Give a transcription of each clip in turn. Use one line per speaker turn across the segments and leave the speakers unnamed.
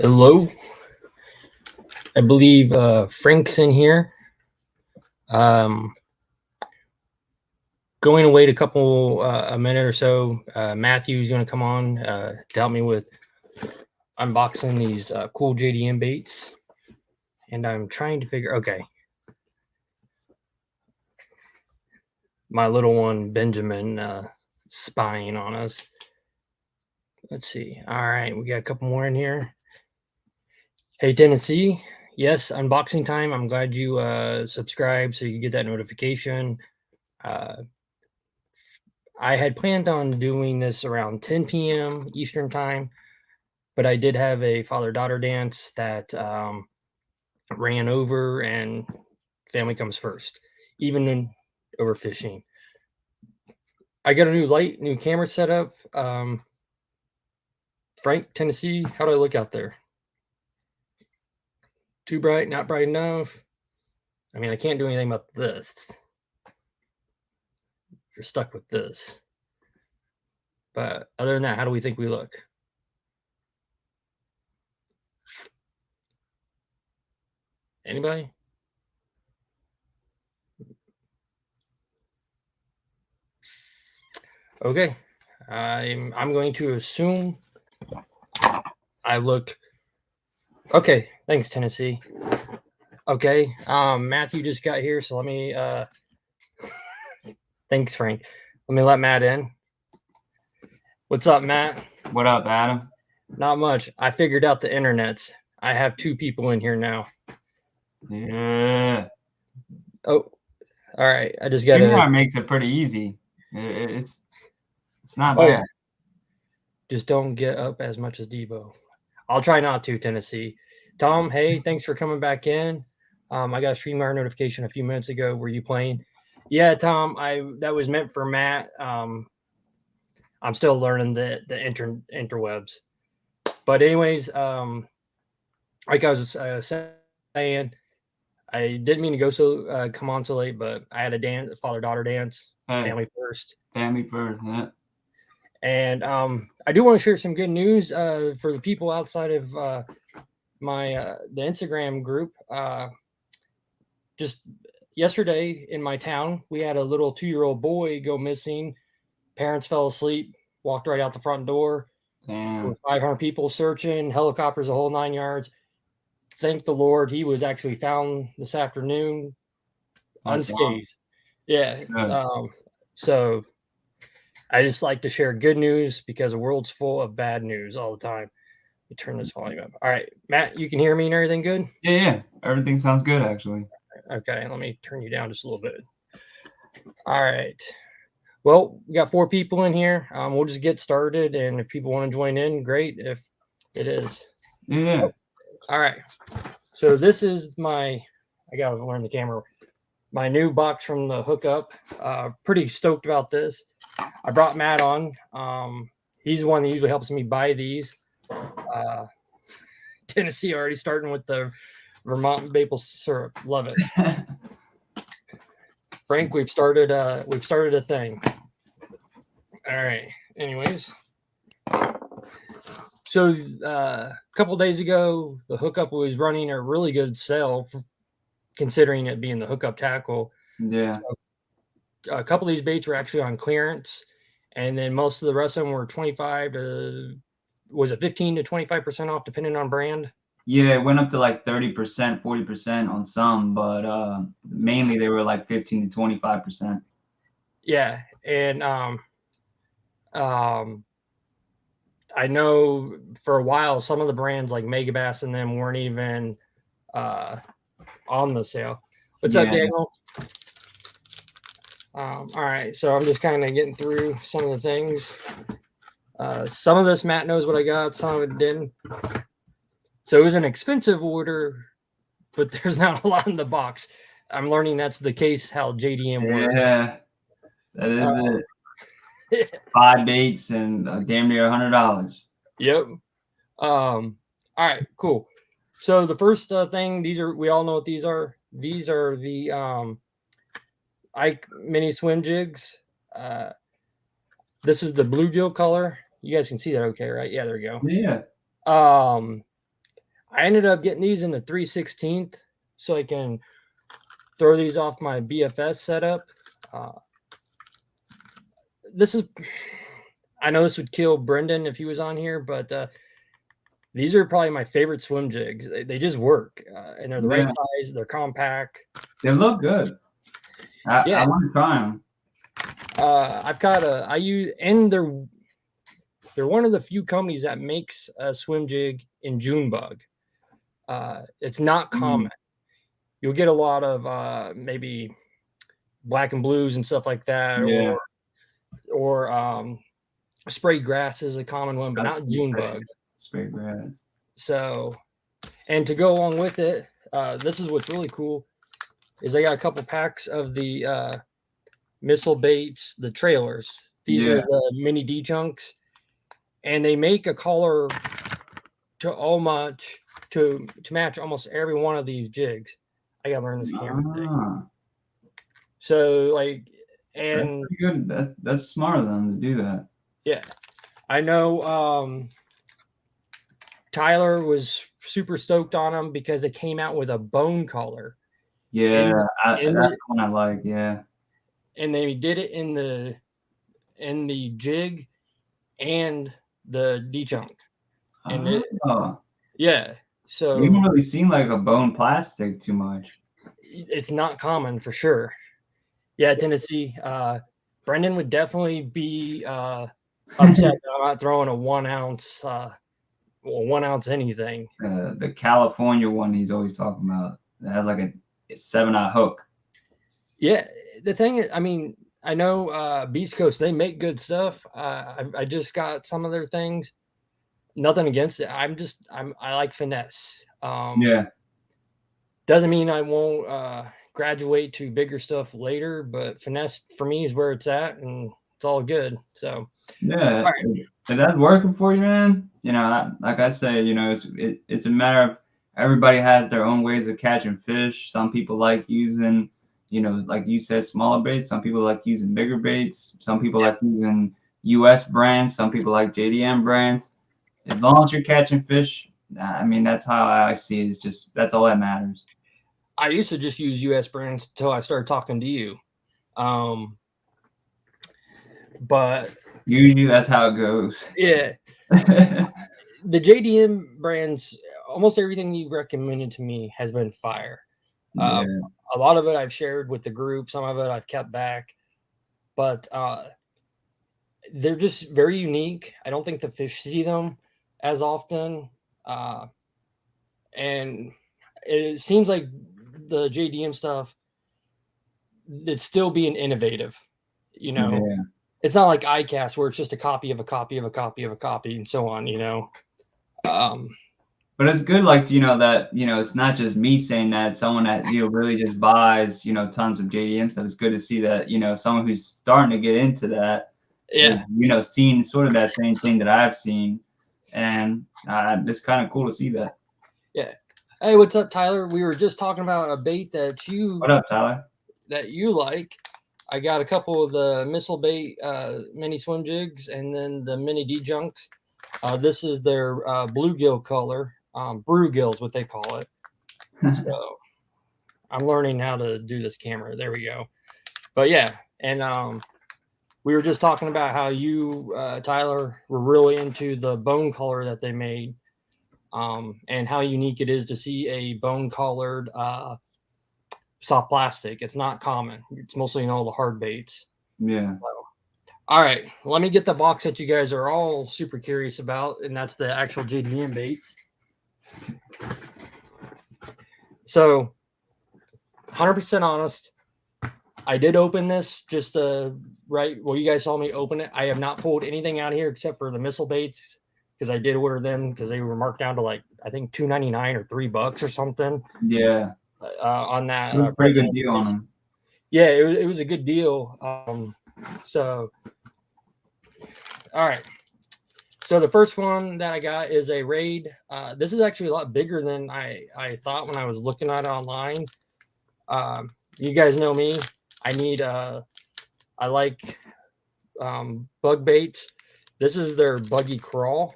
Hello. I believe Frank's in here. Going to wait a minute or so. Matthew's going to come on to help me with unboxing these cool JDM baits. And I'm trying to figure, okay. My little one, Benjamin, spying on us. Let's see. All right, we got a couple more in here. Hey, Tennessee. Yes, unboxing time. I'm glad you subscribed so you get that notification. I had planned on doing this around 10 p.m. Eastern time, but I did have a father-daughter dance that ran over, and family comes first, even in overfishing. I got a new light, new camera setup. Frank, Tennessee, how do I look out there? Too bright, not bright enough? I mean, I can't do anything about this. You're stuck with this. But other than that, how do we think we look? Anybody? Okay. I'm going to assume I look okay. Thanks, Tennessee. Okay. Matthew just got here, so let me thanks, Frank. Let me let Matt in. What's up, Matt?
What up, Adam?
Not much. I figured out the internets. I have 2 people in here now.
Yeah.
Oh, all right. I just got
StreamYard makes it pretty easy. It's not bad.
Yeah. Just don't get up as much as Debo. I'll try not to, Tennessee. Tom, hey, thanks for coming back in. I got a StreamYard notification a few minutes ago. Were you playing? Yeah, Tom, that was meant for Matt. I'm still learning the interwebs. But anyways, like I was saying, I didn't mean to go come on so late, but I had a father-daughter dance, family first.
Family first, yeah.
And I do want to share some good news for the people outside of the Instagram group. Just yesterday in my town, we had a little 2-year-old boy go missing. Parents fell asleep, walked right out the front door.
Damn.
With 500 people searching, helicopters, the whole 9 yards. Thank the Lord, he was actually found this afternoon, unscathed. Yeah. So I just like to share good news because the world's full of bad news all the time. Let me turn this volume up. All right, Matt, you can hear me and everything good?
Yeah. Everything sounds good, actually.
Okay, let me turn you down just a little bit. All right. Well, we got 4 people in here. We'll just get started, and if people want to join in, great. If it is.
Yeah.
All right. So this is I got to learn the camera. My new box from the HookUp. Pretty stoked about this. I brought Matt on. He's the one that usually helps me buy these. Tennessee already starting with the Vermont maple syrup. Love it. Frank, we've started a thing. All right. Anyways, so a couple days ago, the HookUp was running a really good sale, considering it being the HookUp Tackle.
Yeah.
So a couple of these baits were actually on clearance, and then most of the rest of them were 15 to 25% off, depending on brand.
Yeah, it went up to like 30%, 40% on some, but mainly they were like 15 to 25%.
Yeah, and I know for a while some of the brands like Megabass and them weren't even on the sale. What's up, Daniel? All right, so I'm just kind of getting through some of the things. Some of this Matt knows what I got, some of it didn't. So it was an expensive order, but there's not a lot in the box. I'm learning that's the case how JDM works.
Yeah, that is it. 5 baits and damn near $100.
Yep. All right, cool. So the first thing, we all know what these are. These are the Ike mini swim jigs. This is the bluegill color. You guys can see that okay, right? Yeah, there we go.
Yeah.
I ended up getting these in the 3/16 so I can throw these off my BFS setup. This is, I know this would kill Brendan if he was on here, but these are probably my favorite swim jigs. They just work, and they're the right size. They're compact.
They look good. I want to try them.
I've got I use, and they're one of the few companies that makes a swim jig in June bug. It's not common. You'll get a lot of maybe black and blues and stuff like that, or spray grass is a common one, but not June bug.
Spray grass.
So, and to go along with it, this is what's really cool is I got a couple packs of the missile baits, the trailers. These are the mini D chunks, and they make a collar to match almost every one of these jigs. I gotta learn this camera thing. So like, and
that's pretty good. That's smart of them to do that.
Yeah, I know. Tyler was super stoked on them because it came out with a bone collar.
Yeah, that's the one I like. Yeah,
and they did it in the jig and the D chunk. And so
you haven't really seen like a bone plastic too much.
It's not common for sure. Yeah, Tennessee. Brendan would definitely be upset that I'm not throwing a 1 ounce, 1 ounce anything.
The California one he's always talking about that has like a 7/0 hook.
Yeah, the thing is, I mean, I know Beast Coast, they make good stuff. I just got some of their things. Nothing against it. I like finesse. Doesn't mean I won't graduate to bigger stuff later, but finesse for me is where it's at, and it's all good. So
yeah, if that's working for you, man, you know, like I say, you know, it's a matter of everybody has their own ways of catching fish. Some people like using, you know, like you said, smaller baits. Some people like using bigger baits. Some people like using US brands. Some people like JDM brands. As long as you're catching fish, I mean, that's how I see it. It's just, that's all that matters.
I used to just use US brands until I started talking to you. But
usually that's how it goes.
Yeah. The JDM brands, almost everything you've recommended to me has been fire. A lot of it I've shared with the group. Some of it I've kept back. But they're just very unique. I don't think the fish see them as often. And it seems like the JDM stuff, it's still being innovative. You know, it's not like iCast where it's just a copy of a copy of a copy of a copy and so on, you know.
But it's good, like, you know, that, you know, it's not just me saying that. Someone that, you know, really just buys, you know, tons of JDM stuff. It's good to see that, you know, someone who's starting to get into that, is, you know, seeing sort of that same thing that I've seen. And it's kind of cool to see that.
Yeah. Hey, what's up, Tyler? We were just talking about a bait that you.
What up, Tyler?
That you like. I got a couple of the missile bait mini swim jigs and then the mini D-junks. This is their bluegill color. Brewgill is what they call it. So I'm learning how to do this camera. There we go. But yeah, and we were just talking about how you, Tyler, were really into the bone color that they made, and how unique it is to see a bone colored soft plastic. It's not common. It's mostly in all the hard baits.
Yeah.
So, all right, let me get the box that you guys are all super curious about, and that's the actual JDM baits. So 100% honest, I did open this just right. Well, you guys saw me open it. I have not pulled anything out of here except for the missile baits because I did order them because they were marked down to like, I think $2.99 or $3 or something.
Yeah.
On that.
Pretty good deal on them.
Yeah, it was a good deal. So, all right. So the first one that I got is a Raid. This is actually a lot bigger than I thought when I was looking at it online. You guys know me. I like bug baits. This is their Buggy Crawl.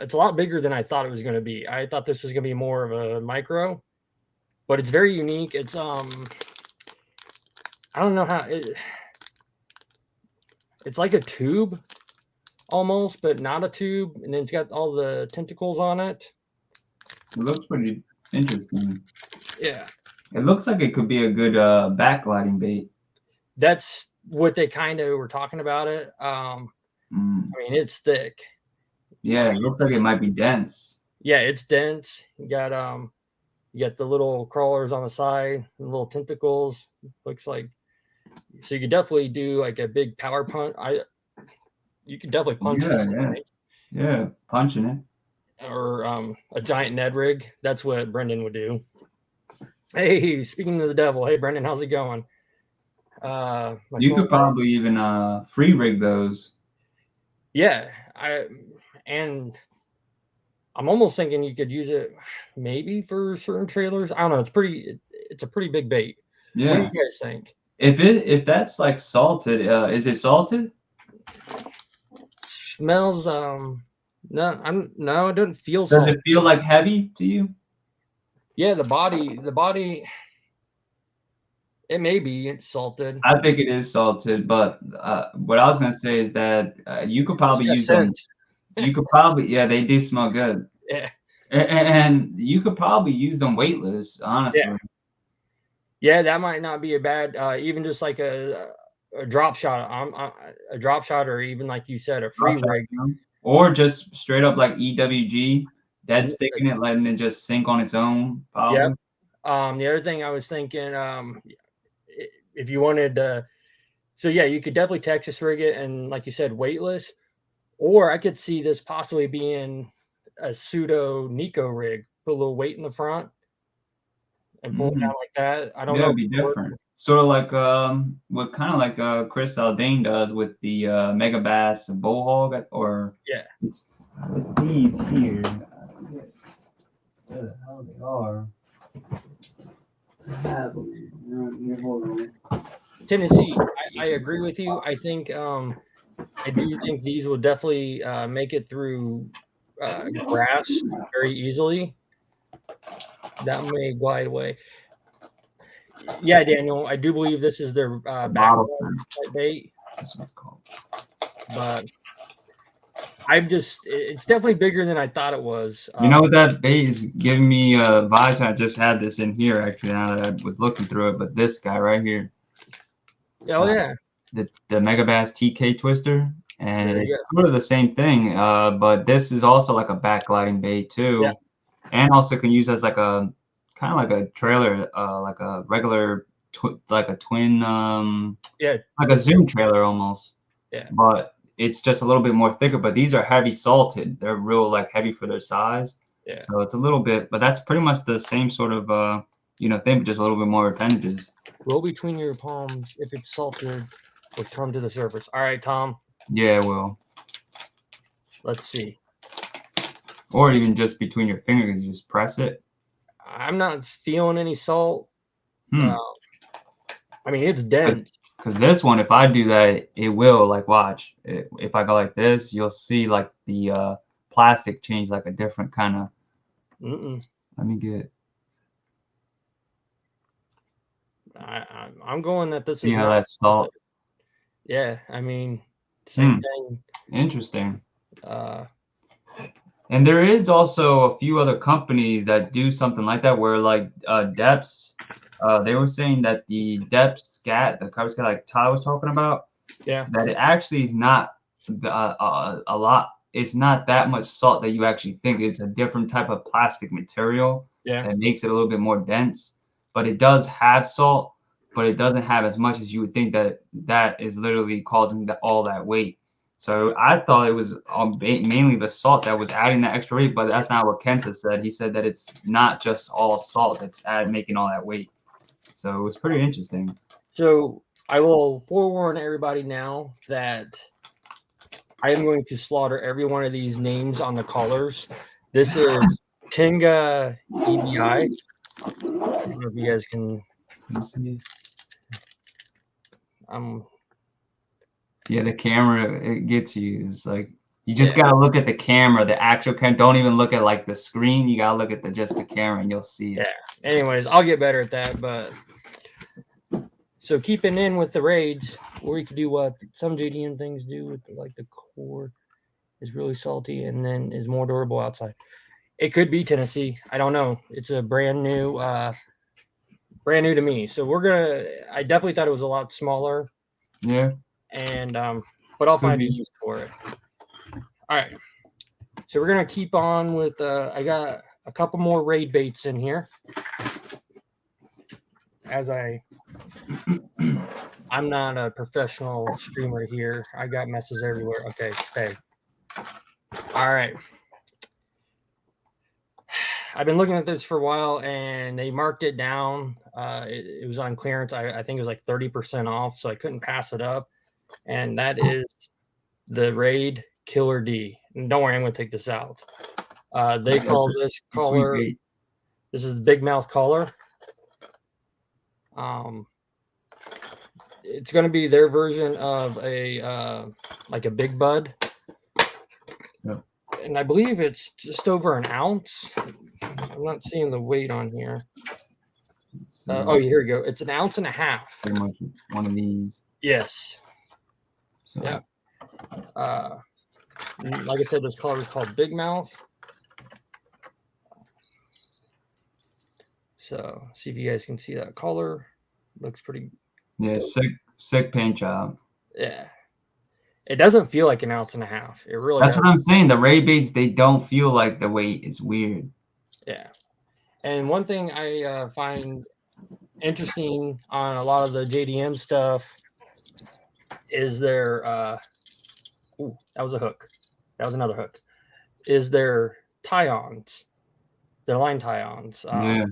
It's a lot bigger than I thought it was going to be. I thought this was going to be more of a micro, but it's very unique. It's I don't know how it's like a tube almost, but not a tube, and then it's got all the tentacles on it.
It looks pretty interesting.
Yeah,
It looks like it could be a good backlighting bait.
that's what they kind of were talking about it. I mean, it's thick.
Yeah, it looks like it might be dense.
Yeah, it's dense. You got the little crawlers on the side, the little tentacles. Looks like, so you could definitely do like a big power punch. You could definitely punch this thing.
Yeah, punching it.
Or a giant Ned rig. That's what Brendan would do. Hey, speaking of the devil, hey Brendan, how's it going?
You could probably even free rig those.
Yeah, I'm almost thinking you could use it maybe for certain trailers. I don't know. It's a pretty big bait.
Yeah.
What do you guys think?
If that's like salted, is it salted?
Smells no, it doesn't feel
Does
salty.
it feel like heavy to you?
Yeah, the body it may be salted.
I think it is salted, but what I was gonna say is that you could probably use them. You could probably, yeah, they do smell good.
Yeah.
And you could probably use them weightless, honestly.
Yeah, that might not be a bad, even just like a drop shot, a drop shot, or even like you said, a free rig,
or just straight up like EWG, dead sticking it, letting it just sink on its own. Probably.
Yep. The other thing I was thinking, if you wanted to, so yeah, you could definitely Texas rig it, and like you said, weightless. Or I could see this possibly being a pseudo Nico rig, put a little weight in the front and pull it down like that. I don't know.
It'd be different. Sort of like what kind of like Chris Aldane does with the Mega Bass Bullhog, or it's these here. Where the hell they are? I have them. Here, hold on.
Tennessee, I agree with you. I think I do think these will definitely make it through grass very easily. That may glide away. Yeah, Daniel, I do believe this is their backbone bait.
That's what it's called.
But it's definitely bigger than I thought it was.
You know what that bait is giving me vibes? I just had this in here actually now that I was looking through it, but this guy right here.
Oh yeah.
The Mega Bass TK Twister, and it's sort of the same thing, but this is also like a backlighting bait too, and also can use as like a kind of like a trailer, like a regular like a twin, like a Zoom trailer almost.
Yeah.
But it's just a little bit more thicker. But these are heavy salted. They're real like heavy for their size.
Yeah.
So it's a little bit, but that's pretty much the same sort of thing, but just a little bit more appendages.
Roll between your palms. If it's salted, will come to the surface. All right, Tom.
Yeah, it will.
Let's see.
Or even just between your fingers, you just press it.
I'm not feeling any salt. I mean, it's dense.
Because this one, if I do that, it will, like, watch. If I go like this, you'll see, like, the plastic change, like, a different kind of... Let me get...
I'm going that this is
not that salt.
Yeah, I mean, same thing.
Interesting. And there is also a few other companies that do something like that, where like depths, they were saying that the depth scat, the cover scat, like Ty was talking about, that it actually is not a lot. It's not that much salt that you actually think. It's a different type of plastic material that makes it a little bit more dense. But it does have salt, but it doesn't have as much as you would think that is literally causing all that weight. So I thought it was mainly the salt that was adding that extra weight, but that's not what Kenta said. He said that it's not just all salt that's making all that weight. So it was pretty interesting.
So I will forewarn everybody now that I am going to slaughter every one of these names on the colors. This is Tinga EBI. I don't know if you guys can
see. Yeah, the camera, it gets you. It's like You just gotta look at the camera, the actual camera. Don't even look at like the screen. You gotta look at just the camera, and you'll see it.
Yeah. Anyways, I'll get better at that. But so keeping in with the raids, or you could do what some JDM things do with like the core is really salty and then is more durable outside. It could be Tennessee. I don't know. It's a brand new to me. So I definitely thought it was a lot smaller.
Yeah.
And but I'll find a use for it. All right. So we're gonna keep on with I got a couple more raid baits in here. I'm not a professional streamer here. I got messes everywhere. Okay, stay. All right. I've been looking at this for a while, and they marked it down. It was on clearance. I think it was like 30% off, so I couldn't pass it up. And that is the Raid Killer D. And don't worry, I'm going to take this out. They call this color. This is the big mouth color. It's going to be their version of like a big bud.
Yep.
And I believe it's just over an ounce. I'm not seeing the weight on here. Oh, here we go. It's 1.5 ounces.
Pretty much one of these.
Yes.
So.
Yeah. Like I said, this color is called Big Mouth. So see if you guys can see that color. Looks pretty.
Yeah, sick paint job.
Yeah. It doesn't feel like 1.5 ounces. It really
That's what I'm saying. The raid baits, they don't feel like the weight. It's weird. Yeah.
And one thing I find interesting on a lot of the JDM stuff is their ooh, that was a hook. That was another hook. Is their tie-ons, their line tie-ons.
Yeah.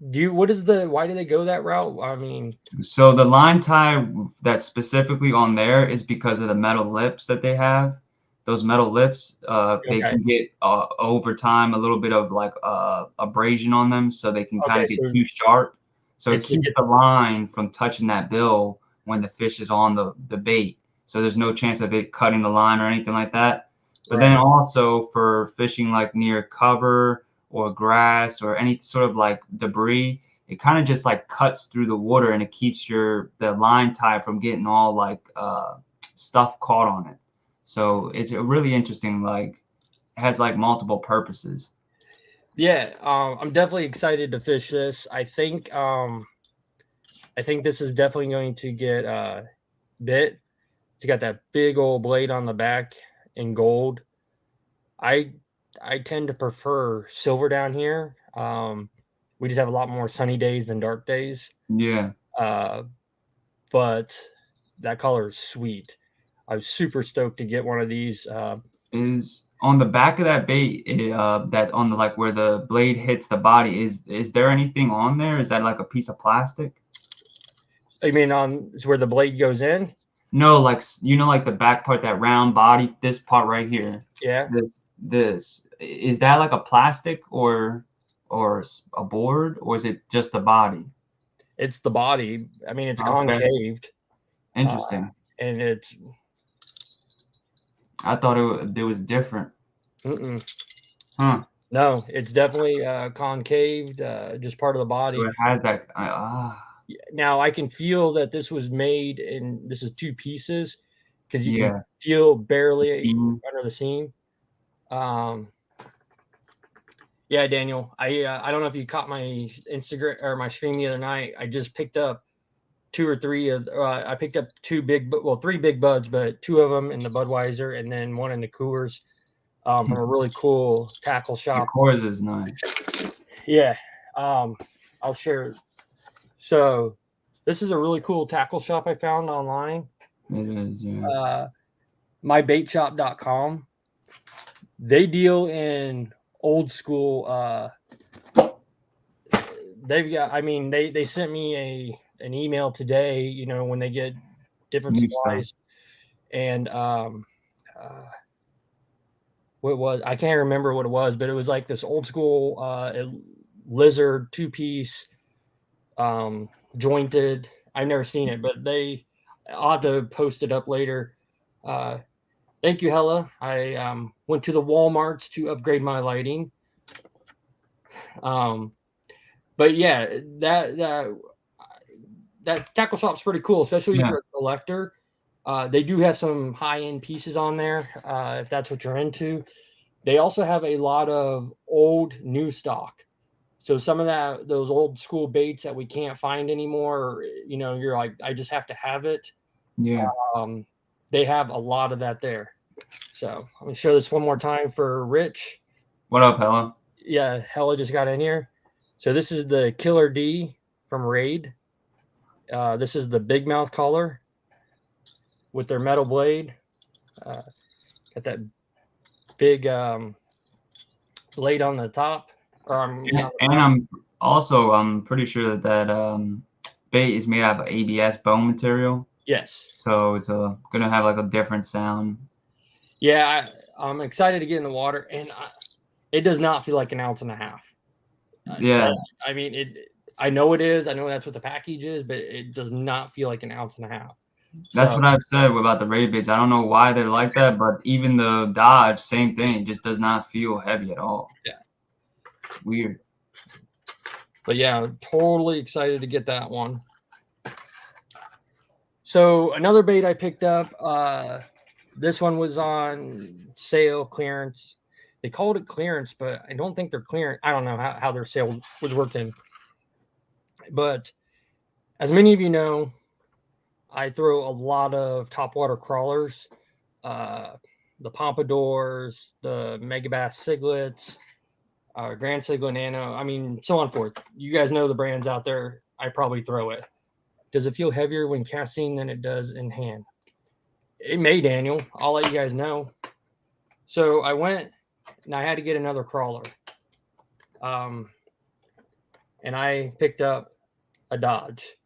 Why do they go that route? I mean,
so the line tie that's specifically on there is because of the metal lips that they have. Those metal lips, they can get over time a little bit of like abrasion on them, so they can kind of get too sharp. So it keeps the line from touching that bill when the fish is on the bait. So there's no chance of it cutting the line or anything like that. But then also for fishing like near cover or grass or any sort of like debris, it kind of just like cuts through the water and it keeps the line tie from getting all like stuff caught on it. So it's a really interesting, like, it has like multiple purposes.
Yeah, I'm definitely excited to fish this. I think this is definitely going to get bit. It's got that big old blade on the back in gold. I tend to prefer silver down here. We just have a lot more sunny days than dark days.
Yeah.
But that color is sweet. I was super stoked to get one of these.
Is on the back of that bait, that on the like where the blade hits the body, is there anything on there? Is that like a piece of plastic?
You mean on where the blade goes in?
No, like like the back part, that round body, this part right here.
Yeah.
This is that like a plastic or a board, or is it just the body?
It's the body. I mean, it's concaved.
Interesting.
And it's.
I thought it was different.
Huh. No, it's definitely concaved, just part of the body.
So it has that.
Now I can feel that this was made in. This is 2 pieces because you can feel barely under the seam. Yeah, Daniel. I don't know if you caught my Instagram or my stream the other night. I just picked up 2 or 3 of. I picked up 3 big buds, but 2 of them in the Budweiser and then 1 in the Coors, from a really cool tackle shop.
The Coors is nice.
Yeah, I'll share. So, this is a really cool tackle shop I found online.
It is, yeah.
Mybaitshop.com. They deal in old school. They've got. I mean, they sent me an email today. You know, when they get different supplies, and what was, I can't remember what it was, but it was like this old school lizard 2-piece, jointed. I've never seen it, but I'll have to post it up later. Thank you, Hella. I went to the Walmarts to upgrade my lighting. But yeah, that tackle shop's pretty cool, especially if you're a collector. They do have some high-end pieces on there, if that's what you're into. They also have a lot of old new stock. So some of those old school baits that we can't find anymore, you know, you're like, I just have to have it.
Yeah.
They have a lot of that there. So I'm gonna show this one more time for Rich.
What up, Hella?
Yeah, Hella just got in here. So this is the Killer D from Raid. This is the big mouth color with their metal blade. Got that big blade on the top.
I'm also pretty sure that bait is made out of ABS bone material.
Yes.
So it's gonna have like a different sound.
Yeah, I'm excited to get in the water, and it does not feel like an ounce and a half.
Yeah.
I mean, I know it is. I know that's what the package is, but it does not feel like an ounce and a half.
That's what I've said about the Raid baits. I don't know why they're like that, but even the Dodge, same thing. It just does not feel heavy at all.
Yeah.
Weird.
But yeah, I'm totally excited to get that one. So another bait I picked up, this one was on sale, clearance. They called it clearance, but I don't think they're clearance. I don't know how their sale was working. But as many of you know, I throw a lot of topwater crawlers, the Pompadours, the Megabass Siglets, Grand Siglet Nano. I mean, so on and forth. You guys know the brands out there. I probably throw it. Does it feel heavier when casting than it does in hand? It may, Daniel. I'll let you guys know. So I went and I had to get another crawler. And I picked up a Dodge.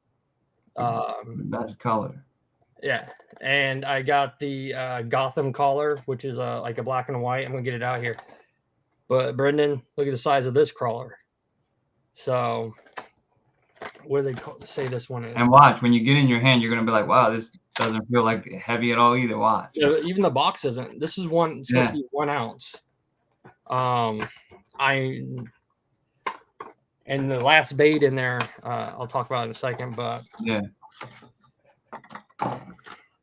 That's color.
Yeah. And I got the Gotham collar, which is like a black and white. I'm going to get it out here. But Brendan, look at the size of this crawler. So what do they say this one is?
And watch, when you get in your hand, you're going to be like, wow, this doesn't feel like heavy at all either. Watch.
Even the box isn't. This is supposed to be 1 ounce. And the last bait in there, I'll talk about in a second, but
yeah.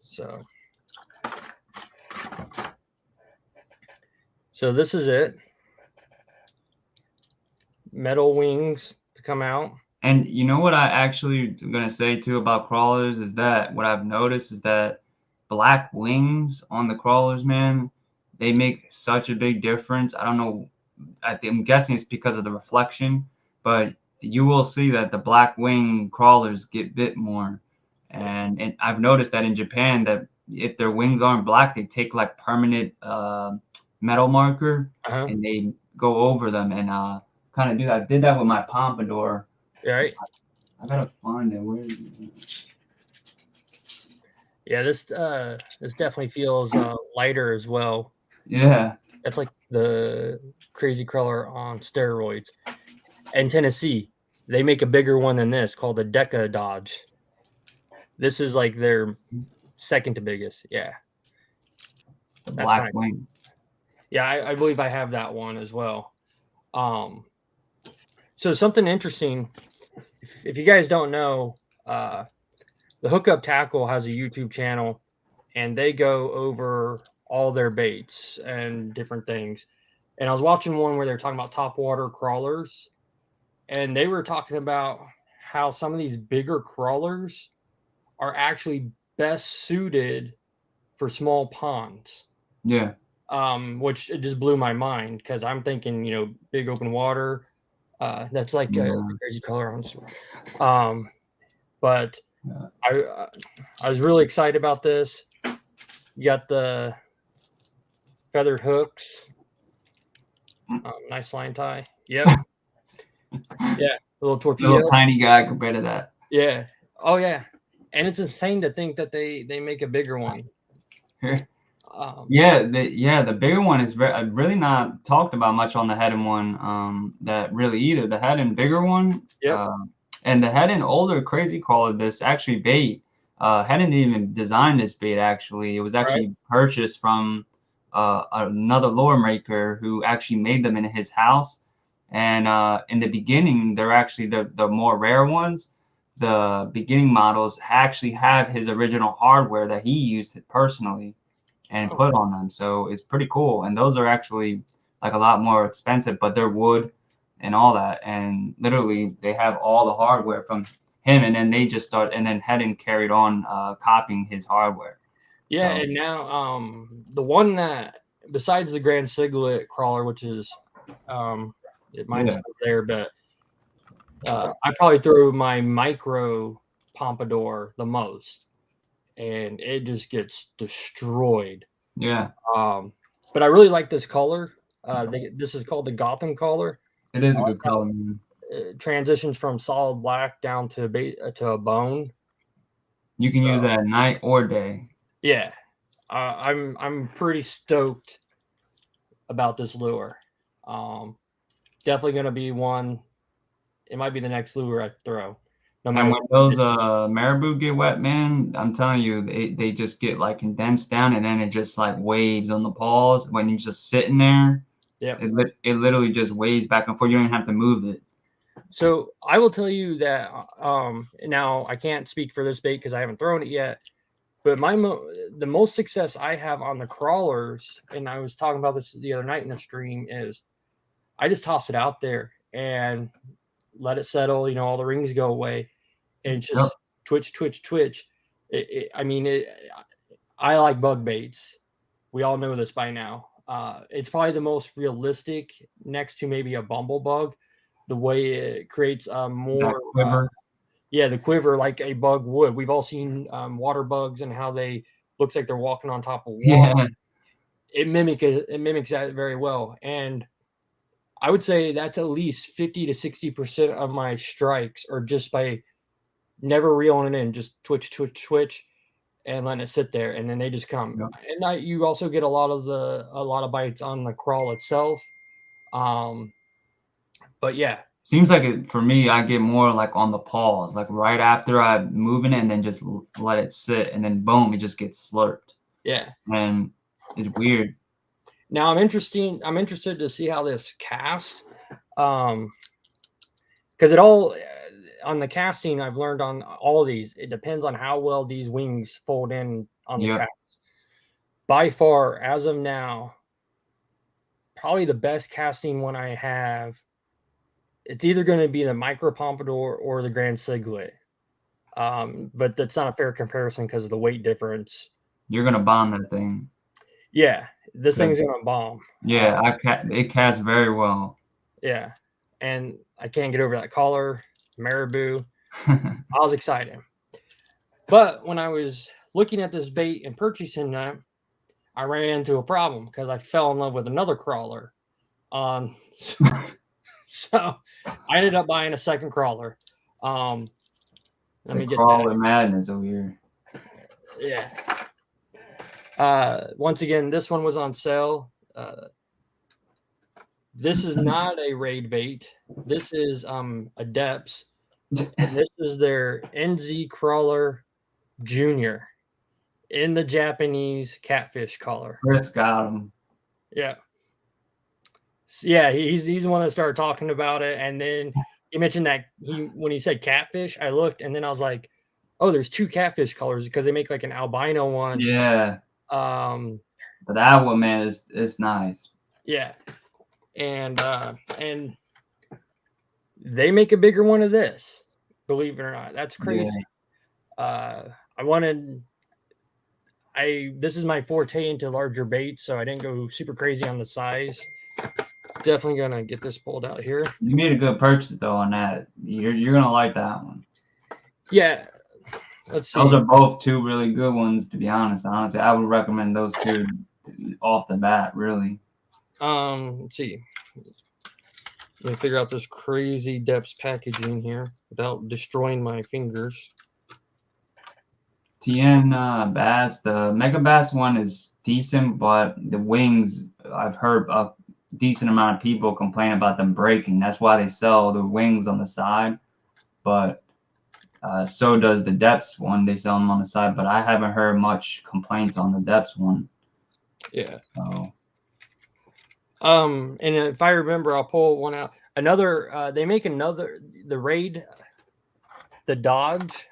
So this is it. Metal wings to come out.
And you know what I actually am going to say too about crawlers is that what I've noticed is that black wings on the crawlers, man, they make such a big difference. I don't know. I'm guessing it's because of the reflection, but you will see that the black wing crawlers get bit more. And I've noticed that in Japan that if their wings aren't black, they take like permanent metal marker and they go over them and kind of do that. I did that with my Pompadour.
Right.
I gotta find it. Where is it?
Yeah, this definitely feels lighter as well.
Yeah.
That's like the crazy crawler on steroids. And Tennessee, they make a bigger one than this called the Deca Dodge. This is like their second to biggest. Yeah.
The black wing.
Yeah, I believe I have that one as well. So something interesting, if you guys don't know, the HookUp Tackle has a YouTube channel, and they go over all their baits and different things. And I was watching one where they're talking about topwater crawlers, and they were talking about how some of these bigger crawlers are actually best suited for small ponds.
Yeah.
Which it just blew my mind because I'm thinking, big open water. That's like a crazy color on. But I was really excited about this. You got the feathered hooks. Nice line tie. Yep. Yeah. A little torpedo.
Little tiny guy compared to that.
Yeah. Oh yeah. And it's insane to think that they make a bigger one.
The bigger one is really not talked about much on the head and one. That really either the head and bigger one.
Yeah.
And the head and older crazy crawler, this actually bait hadn't even designed this bait. Actually, it was
Right.
actually purchased from another lure maker who actually made them in his house. And in the beginning, they're actually the more rare ones. The beginning models actually have his original hardware that he used personally and
Oh,
put on them. So it's pretty cool. And those are actually like a lot more expensive, but they're wood and all that. And literally, they have all the hardware from him, and then they just start and then hadn't carried on copying his hardware.
yeah,
So
and now the one that besides the Grand Siglet crawler, which is mine's
yeah,
still there, but I probably throw my micro pompadour the most, and it just gets destroyed.
yeah,
Um, but I really like this color. This is called the Gotham color.
it is a good color, man.
It transitions from solid black down to a bone.
You can use
So
it at night or day.
yeah, I'm pretty stoked about this lure. Um, Definitely gonna be one. It might be the next lure I throw, no matter
And
what
when those
condition.
marabou get wet, man, I'm telling you, they just get like condensed down, and then it just like waves on the paws when you're just sitting there.
Yep.
It literally just waves back and forth. You don't even have to move it.
So I will tell you that now I can't speak for this bait because I haven't thrown it yet. But the most success I have on the crawlers, and I was talking about this the other night in the stream, is I just toss it out there and let it settle. You know, all the rings go away, and it's
Yep.
just twitch, twitch, twitch. I mean, I like bug baits. We all know this by now. It's probably the most realistic, next to maybe a bumblebug, the way it creates a
That
more
quiver.
yeah, the quiver like a bug would. We've all seen water bugs and how they looks like they're walking on top of water.
Yeah.
It mimics that very well, and I would say that's at least 50 to 60% of my strikes are just by never reeling it in, just twitch, twitch, twitch, and letting it sit there, and then they just come.
Yep.
And you also get a lot of bites on the crawl itself. Um, but yeah,
Seems like it for me. I get more like on the paws, like right after I'm moving it, and then just let it sit, and then boom, it just gets slurped,
yeah.
and it's weird.
Now I'm interested to see how this casts. Because it all on the casting I've learned on all of these, it depends on how well these wings fold in on the
Yep.
cast. By far, as of now, probably the best casting one I have. It's either going to be the micro pompadour or the Grand Siglet. But that's not a fair comparison because of the weight difference.
You're gonna bond that thing.
Yeah, this thing's
'Cause,
gonna bomb.
yeah, it casts very well.
Yeah, and I can't get over that collar, marabou. I was excited, but when I was looking at this bait and purchasing that, I ran into a problem because I fell in love with another crawler. So I ended up buying a second crawler. Let
The
me get that.
crawler madness over here.
Yeah. Once again, this one was on sale. This is not a raid bait. This is a depths, and this is their NZ Crawler Junior in the Japanese catfish color.
Chris got him.
Yeah. Yeah, he's the one that started talking about it, and then he mentioned that when he said catfish, I looked, and then I was like, "Oh, there's two catfish colors because they make like an albino one."
Yeah,
Um,
but that one, man, is nice.
yeah, and they make a bigger one of this. Believe it or not, that's crazy.
Yeah.
This is my forte into larger baits, so I didn't go super crazy on the size. Definitely gonna get this pulled out here.
You made a good purchase though on that. You're gonna like that one.
Yeah, let's see.
Those are both two really good ones, to be honest. Honestly, I would recommend those two off the bat, really.
Let's see. Let me figure out this crazy depths packaging here without destroying my fingers.
TN bass, the mega bass one is decent, but the wings, I've heard a decent amount of people complain about them breaking. That's why they sell the wings on the side. But So does the depths one. They sell them on the side, but I haven't heard much complaints on the depths one.
Yeah.
So.
And if I remember, I'll pull one out. Another, they make another, the Raid, the Dodge.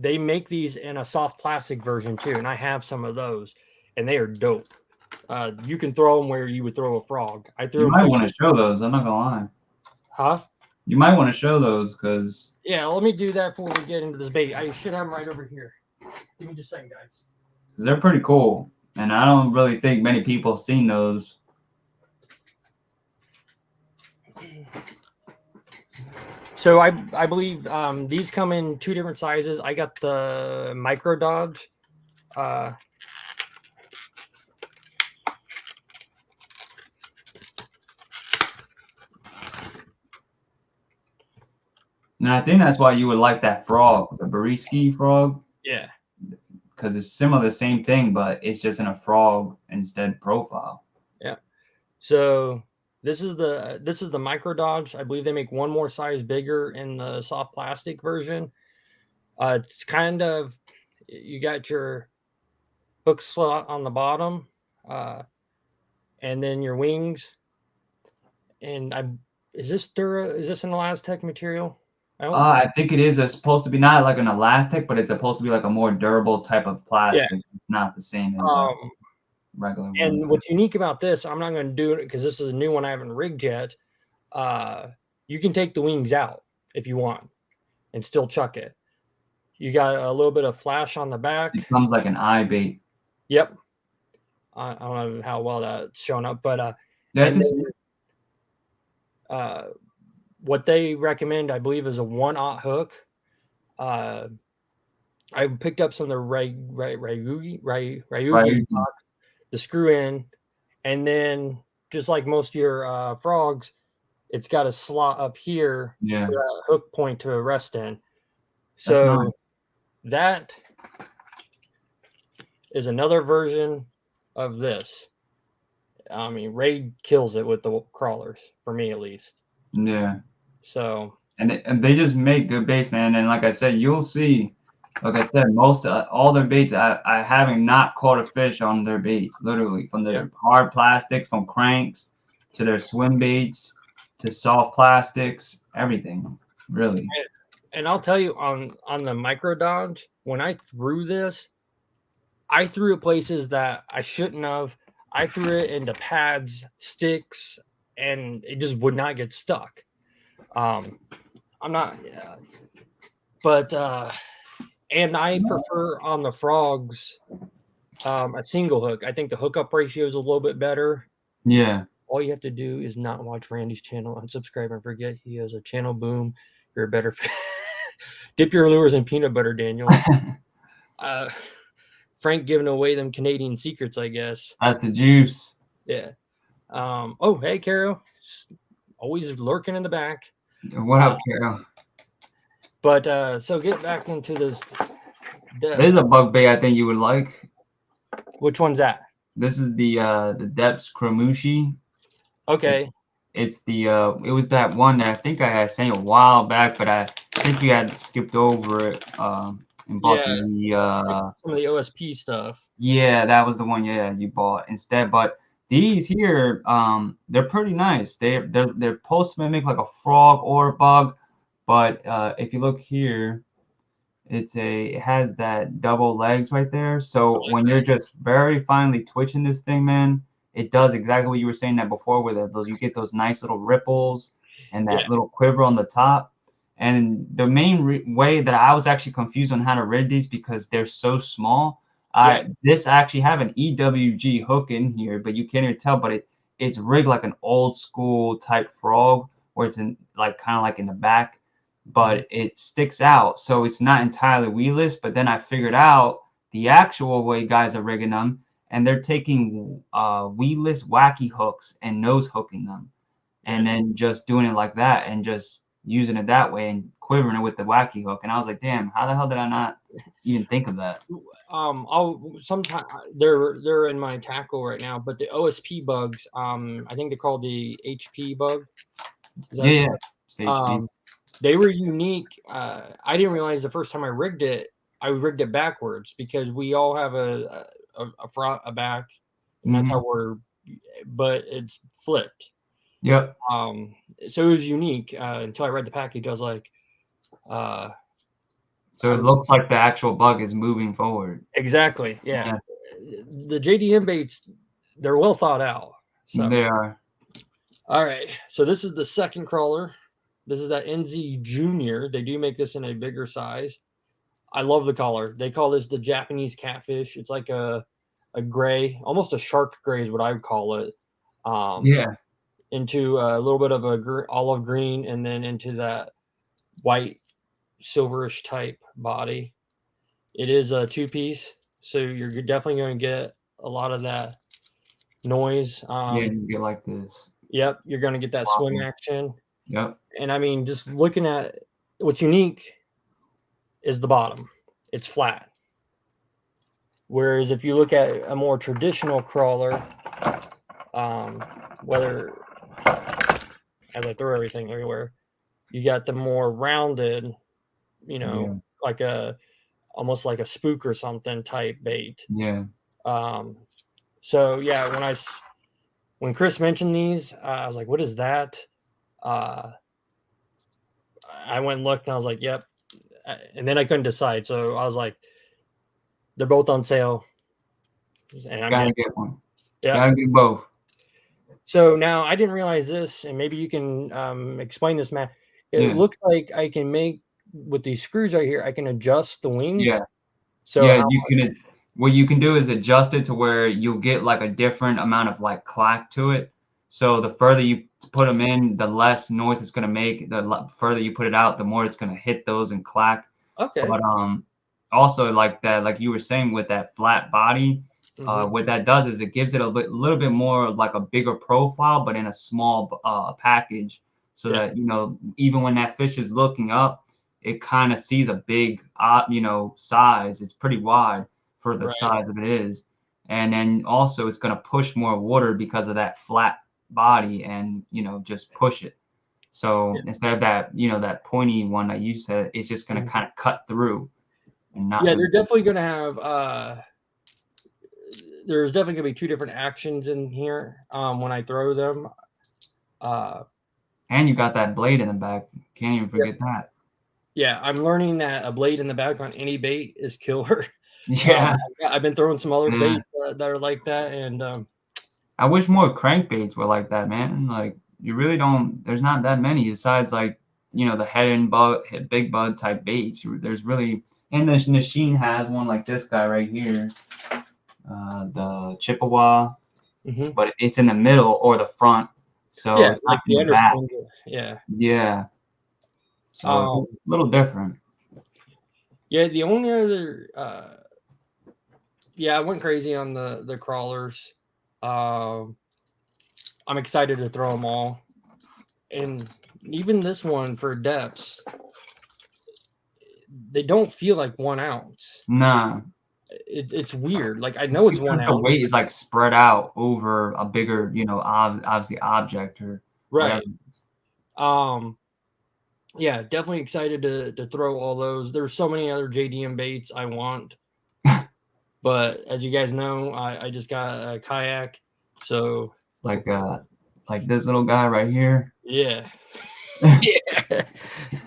They make these in a soft plastic version too, and I have some of those, and they are dope. You can throw them where you would throw a frog. I threw
You
them.
might want to show those. I'm not gonna lie.
Huh?
You might want to show those because.
Yeah, let me do that before we get into this bait. I should have them right over here. Give me just a second, guys.
They're pretty cool, and I don't really think many people have seen those.
So I believe these come in 2 different sizes. I got the Micro Dodge.
And I think that's why you would like that frog, the Bariski frog.
Yeah.
Because it's similar, the same thing, but it's just in a frog instead profile.
Yeah. So this is the Micro Dodge. I believe they make one more size bigger in the soft plastic version. It's kind of, you got your hook slot on the bottom, and then your wings. And is this an Elastec material?
I think it is supposed to be not like an elastic, but it's supposed to be like a more durable type of plastic. Yeah. It's not the same as a regular one.
And what's unique about this, I'm not going to do it because this is a new one I haven't rigged yet. You can take the wings out if you want and still chuck it. You got a little bit of flash on the back.
It comes like an eye bait.
Yep. I don't know how well that's shown up, but
yeah,
what they recommend, I believe, is a 1/0 hook. I picked up some of the Ryugi the screw in, and then just like most of your frogs, it's got a slot up here for that hook point to rest in. So nice. That is another version of this. I mean, Raid kills it with the crawlers, for me at least.
Yeah.
So.
And they just make good baits, man. And like I said, you'll see, like I said, most all their baits, I haven't not caught a fish on their baits, literally, from their hard plastics, from cranks to their swim baits to soft plastics, everything, really.
And I'll tell you, on the Micro Dodge, when I threw this, I threw it places that I shouldn't have. I threw it into pads, sticks, and it just would not get stuck. I'm not, but and I prefer on the frogs a single hook. I think the hookup ratio is a little bit better.
Yeah.
All you have to do is not watch Randy's channel, unsubscribe, and forget he has a channel boom. You're a better. Dip your lures in peanut butter, Daniel. Frank giving away them Canadian secrets, I guess.
That's the juice.
Yeah. Oh, hey, Carol. Always lurking in the back.
What up, Carol?
But so get back into this.
There's a bug bait I think you would like.
Which one's that?
This is the Depths Kramushi.
Okay.
It's the it was that one that I think I had sent a while back, but I think you had skipped over it and bought
some of the OSP stuff.
Yeah, that was the one. Yeah, you bought instead. But these here, they're pretty nice. They're supposed to mimic like a frog or a bug, but if you look here, it has that double legs right there. So when you're just very finely twitching this thing, man, it does exactly what you were saying that before, where you get those nice little ripples and that little quiver on the top. And the main way that I was actually confused on how to rig these because they're so small. This actually have an EWG hook in here, but you can't even tell. But it's rigged like an old school type frog, where it's in like kind of like in the back, but it sticks out, so it's not entirely weedless. But then I figured out the actual way guys are rigging them, and they're taking weedless wacky hooks and nose hooking them, and then just doing it like that and just using it that way and quivering it with the wacky hook. And I was like, damn, how the hell did I not even think of that?
I'll sometimes they're in my tackle right now, but the OSP bugs, I think they're called the HP bug. Is that,
Yeah, stage deep.
they were unique. I didn't realize the first time I rigged it backwards because we all have a front, a back, and that's how but it's flipped.
Yep.
So it was unique until I read the package. I was like,
so it looks like the actual bug is moving forward.
Exactly. Yeah. The JDM baits, they're well thought out. So
they are.
All right. So this is the second crawler. This is that NZ Junior. They do make this in a bigger size. I love the color. They call this the Japanese catfish. It's like a gray, almost a shark gray is what I would call it. Into a little bit of a olive green, and then into that white silverish type body. It is a 2-piece, so you're definitely going to get a lot of that noise.
You get like this.
Yep, you're going to get that swim action.
Yep.
And I mean, just looking at what's unique is the bottom. It's flat. Whereas if you look at a more traditional crawler, whether as I throw everything everywhere, you got the more rounded, like almost like a spook or something type bait.
Yeah.
So yeah, when Chris mentioned these, I was like, what is that? I went and looked and I was like, yep. And then I couldn't decide. So I was like, they're both on sale. And I'm
gotta get one.
Yeah.
Gotta get both.
So now I didn't realize this, and maybe you can explain this, Matt. It looks like I can make with these screws right here, I can adjust the wings.
Yeah.
So
you can. What you can do is adjust it to where you'll get like a different amount of like clack to it. So the further you put them in, the less noise it's gonna make. The further you put it out, the more it's gonna hit those and clack.
Okay.
But also like that, like you were saying with that flat body, what that does is it gives it a little bit more like a bigger profile, but in a small package, so that even when that fish is looking up, it kind of sees a big size. It's pretty wide for the size of it is, and then also it's going to push more water because of that flat body, and just push it. So instead of that that pointy one that you said, it's just going to kind of cut through. And not
they're definitely going to have there's definitely going to be two different actions in here when I throw them.
And you got that blade in the back. Can't even forget that.
Yeah, I'm learning that a blade in the back on any bait is killer.
Yeah.
I've been throwing some other baits that are like that, and
I wish more crankbaits were like that, man. Like you really don't. There's not that many besides like the head and big bud type baits. There's really, and the Nishine has one like this guy right here, the Chippewa, but it's in the middle or the front, so it's
like
not in the back.
Yeah.
So it's a little different.
Yeah, the only other, I went crazy on the crawlers. I'm excited to throw them all, and even this one for depths, they don't feel like 1 ounce.
Nah.
It's weird. Like I know it's 1 ounce.
The weight is like spread out over a bigger, obviously object or
right. Yeah, definitely excited to throw all those. There's so many other JDM baits I want, but as you guys know, I just got a kayak, so
like this little guy right here.
Yeah. Yeah,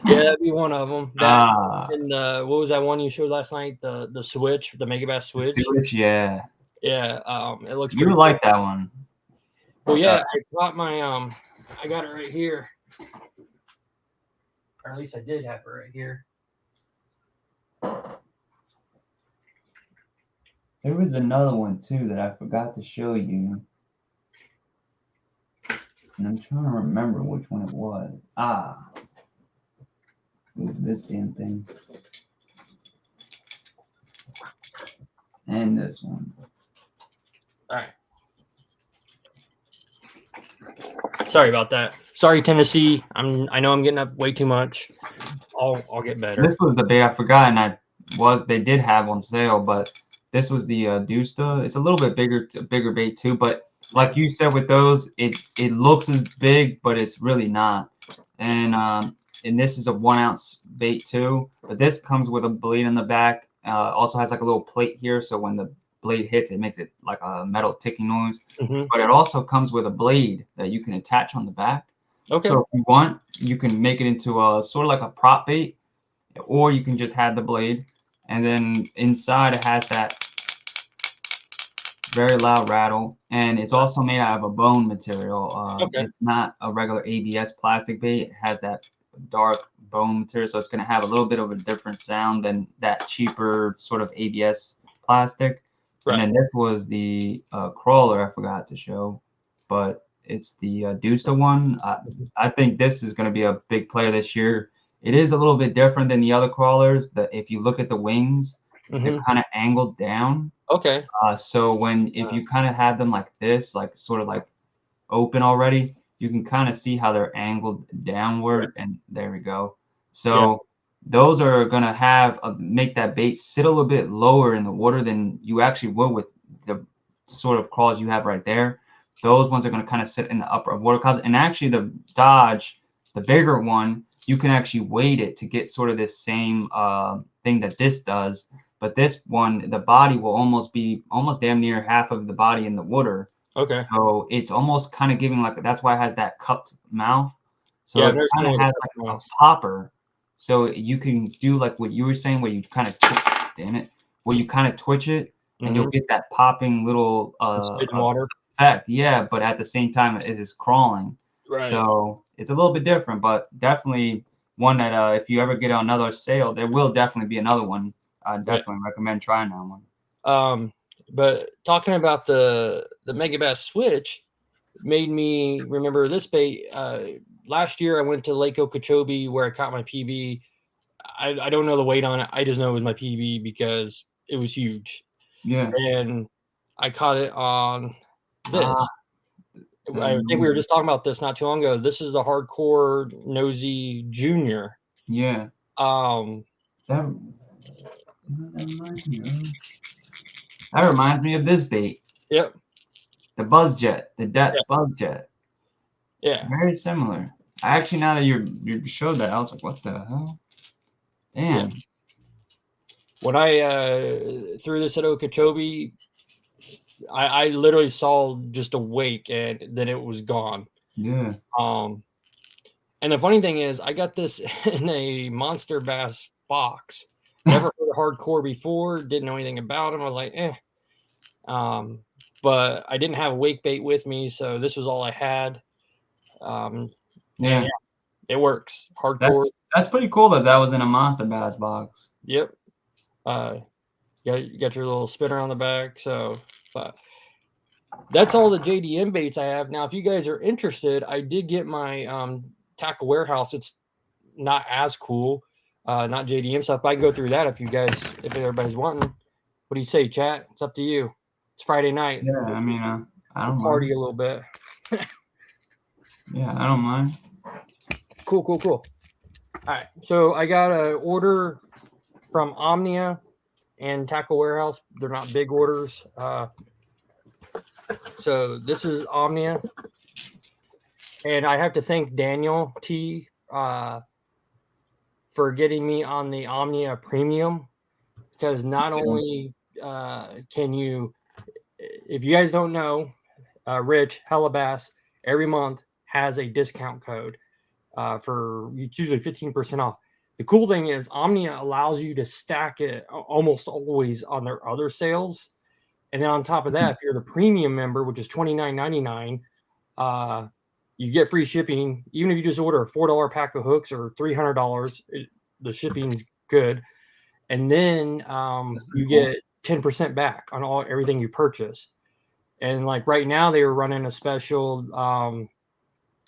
that'd be one of them. And what was that one you showed last night? The switch, the Megabass switch.
The switch, yeah.
Yeah, it looks.
You like that one?
Well, yeah, I got my I got it right here, or at least I did have it right here.
There was another one too that I forgot to show you. And I'm trying to remember which one it was. It was this damn thing. And this one.
All right. Sorry about that. Sorry, Tennessee. I know I'm getting up way too much. I'll get better.
This was the bait I forgot, and they did have on sale, but this was the Dusta. It's a little bit bigger bait too, but like you said with those, it looks as big, but it's really not. And this is a 1 ounce bait too, but this comes with a blade in the back. Also has like a little plate here, so when the blade hits, it makes it like a metal ticking noise.
Mm-hmm.
But it also comes with a blade that you can attach on the back.
Okay.
So if you want, you can make it into a sort of like a prop bait, or you can just have the blade, and then inside it has that very loud rattle, and it's also made out of a bone material.
Okay.
It's not a regular ABS plastic bait. It has that dark bone material, so it's going to have a little bit of a different sound than that cheaper sort of ABS plastic.
Right.
And then this was the crawler I forgot to show, but it's the Dusta one. I think this is going to be a big player this year. It is a little bit different than the other crawlers. If you look at the wings, they're kind of angled down.
Okay.
So if you kind of have them like this, like sort of like open already, you can kind of see how they're angled downward, and there we go. So those are gonna have make that bait sit a little bit lower in the water than you actually would with the sort of crawls you have right there. Those ones are gonna kind of sit in the upper water columns, and actually the Dodge, the bigger one, you can actually weight it to get sort of this same thing that this does. But this one, the body will almost damn near half of the body in the water.
Okay.
So it's almost kind of giving like, that's why it has that cupped mouth. So
Yeah,
it kind of has like a popper. So you can do like what you were saying, where you kind of where you kind of twitch it, and you'll get that popping little
water
effect. Yeah, but at the same time it is crawling.
Right.
So it's a little bit different, but definitely one that if you ever get another sale, there will definitely be another one. I definitely recommend trying that one.
But talking about the Megabass Switch made me remember this bait. Last year I went to Lake Okeechobee where I caught my PB. I don't know the weight on it. I just know it was my PB because it was huge.
Yeah.
And I caught it on this. I think we were just talking about this not too long ago. This is the Hardcore Nosy Junior.
Yeah. That reminds me of this bait.
Yep.
The Buzz Jet, the Depths Buzz Jet.
Yeah.
Very similar. Actually, now that you showed that, I was like, what the hell? Damn.
Yeah. When I threw this at Okeechobee, I literally saw just a wake and then it was gone.
Yeah.
And the funny thing is, I got this in a monster bass box. Never heard of Hardcore before. Didn't know anything about him. I was like, eh. But I didn't have a wake bait with me, so this was all I had. Yeah, it works. Hardcore.
That's pretty cool that was in a monster bass box.
Yep. You got your little spinner on the back. So, but that's all the JDM baits I have. Now, if you guys are interested, I did get my tackle warehouse. It's not as cool, not JDM stuff. But I can go through that if everybody's wanting. What do you say, chat? It's up to you. It's Friday night.
Yeah, I mean, I don't
party
mind.
A little bit.
Yeah, I don't mind.
Cool. All right, so I got an order from Omnia and Tackle Warehouse. They're not big orders. So this is Omnia, and I have to thank Daniel T for getting me on the Omnia Premium, because not only can you, if you guys don't know, Rich Hellabass every month has a discount code for it's usually 15% off. The cool thing is Omnia allows you to stack it almost always on their other sales. And then on top of that, if you're the premium member, which is $29.99, you get free shipping. Even if you just order a $4 pack of hooks or $300, the shipping's good. And then you get 10% back on everything you purchase. And like right now, they were running a special.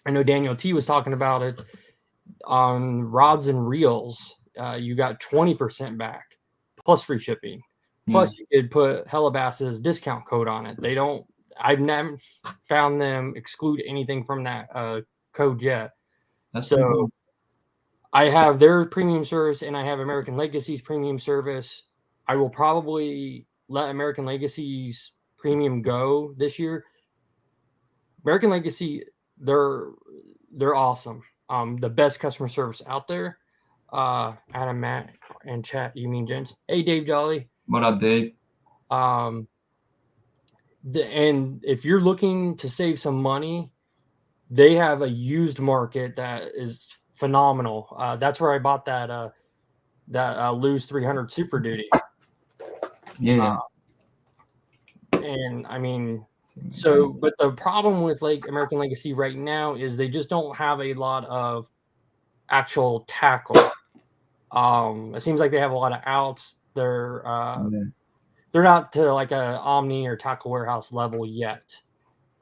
I know Daniel T was talking about it on rods and reels. You got 20% back plus free shipping. Plus, you could put Hellabass's discount code on it. I've never found them exclude anything from that code yet.
That's so cool.
I have their premium service and I have American Legacy's premium service. I will probably let American Legacy's premium go this year American Legacy, they're awesome. The best customer service out there. Adam, Matt, and chat. You mean gents? Hey, Dave Jolly.
What up, Dave?
And if you're looking to save some money, they have a used market that is phenomenal. That's where I bought that Lose 300 Super Duty.
Yeah.
And I mean, but the problem with like American Legacy right now is they just don't have a lot of actual tackle. It seems like they have a lot of outs. They're not to like a Omni or Tackle Warehouse level yet.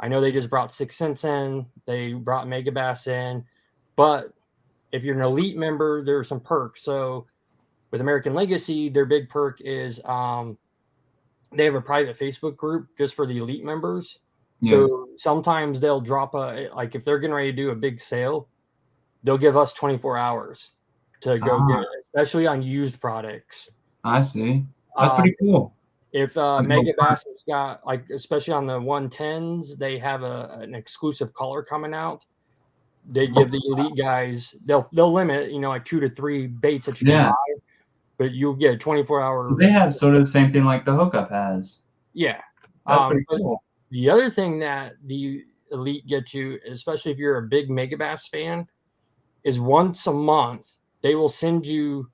I know they just brought 6 cents in. They brought Megabass in, but if you're an elite member, there are some perks. So with American Legacy, their big perk is they have a private Facebook group just for the elite members. Yeah. So sometimes they'll drop like if they're getting ready to do a big sale, they'll give us 24 hours to go get it, especially on used products.
I see. That's pretty cool.
If Megabass has got, like, especially on the 110s, they have an exclusive color coming out. They give the elite guys, they'll limit, like 2 to 3 baits that you can buy, but you'll get a 24-hour.
So they have sort of the same thing like the HookUp has.
Yeah.
That's pretty cool.
The other thing that the elite gets you, especially if you're a big Megabass fan, is once a month, they will send you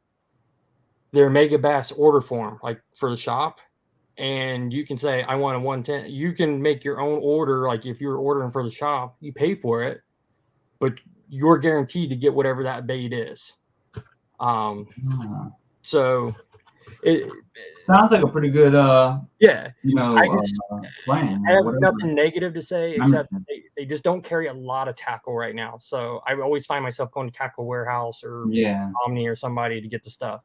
their Megabass order form, like for the shop. And you can say, I want a 110. You can make your own order. Like if you're ordering for the shop, you pay for it, but you're guaranteed to get whatever that bait is. So it
sounds like a pretty good,
plan.
I
have nothing negative to say except they just don't carry a lot of tackle right now. So I always find myself going to Tackle Warehouse or Omni or somebody to get the stuff.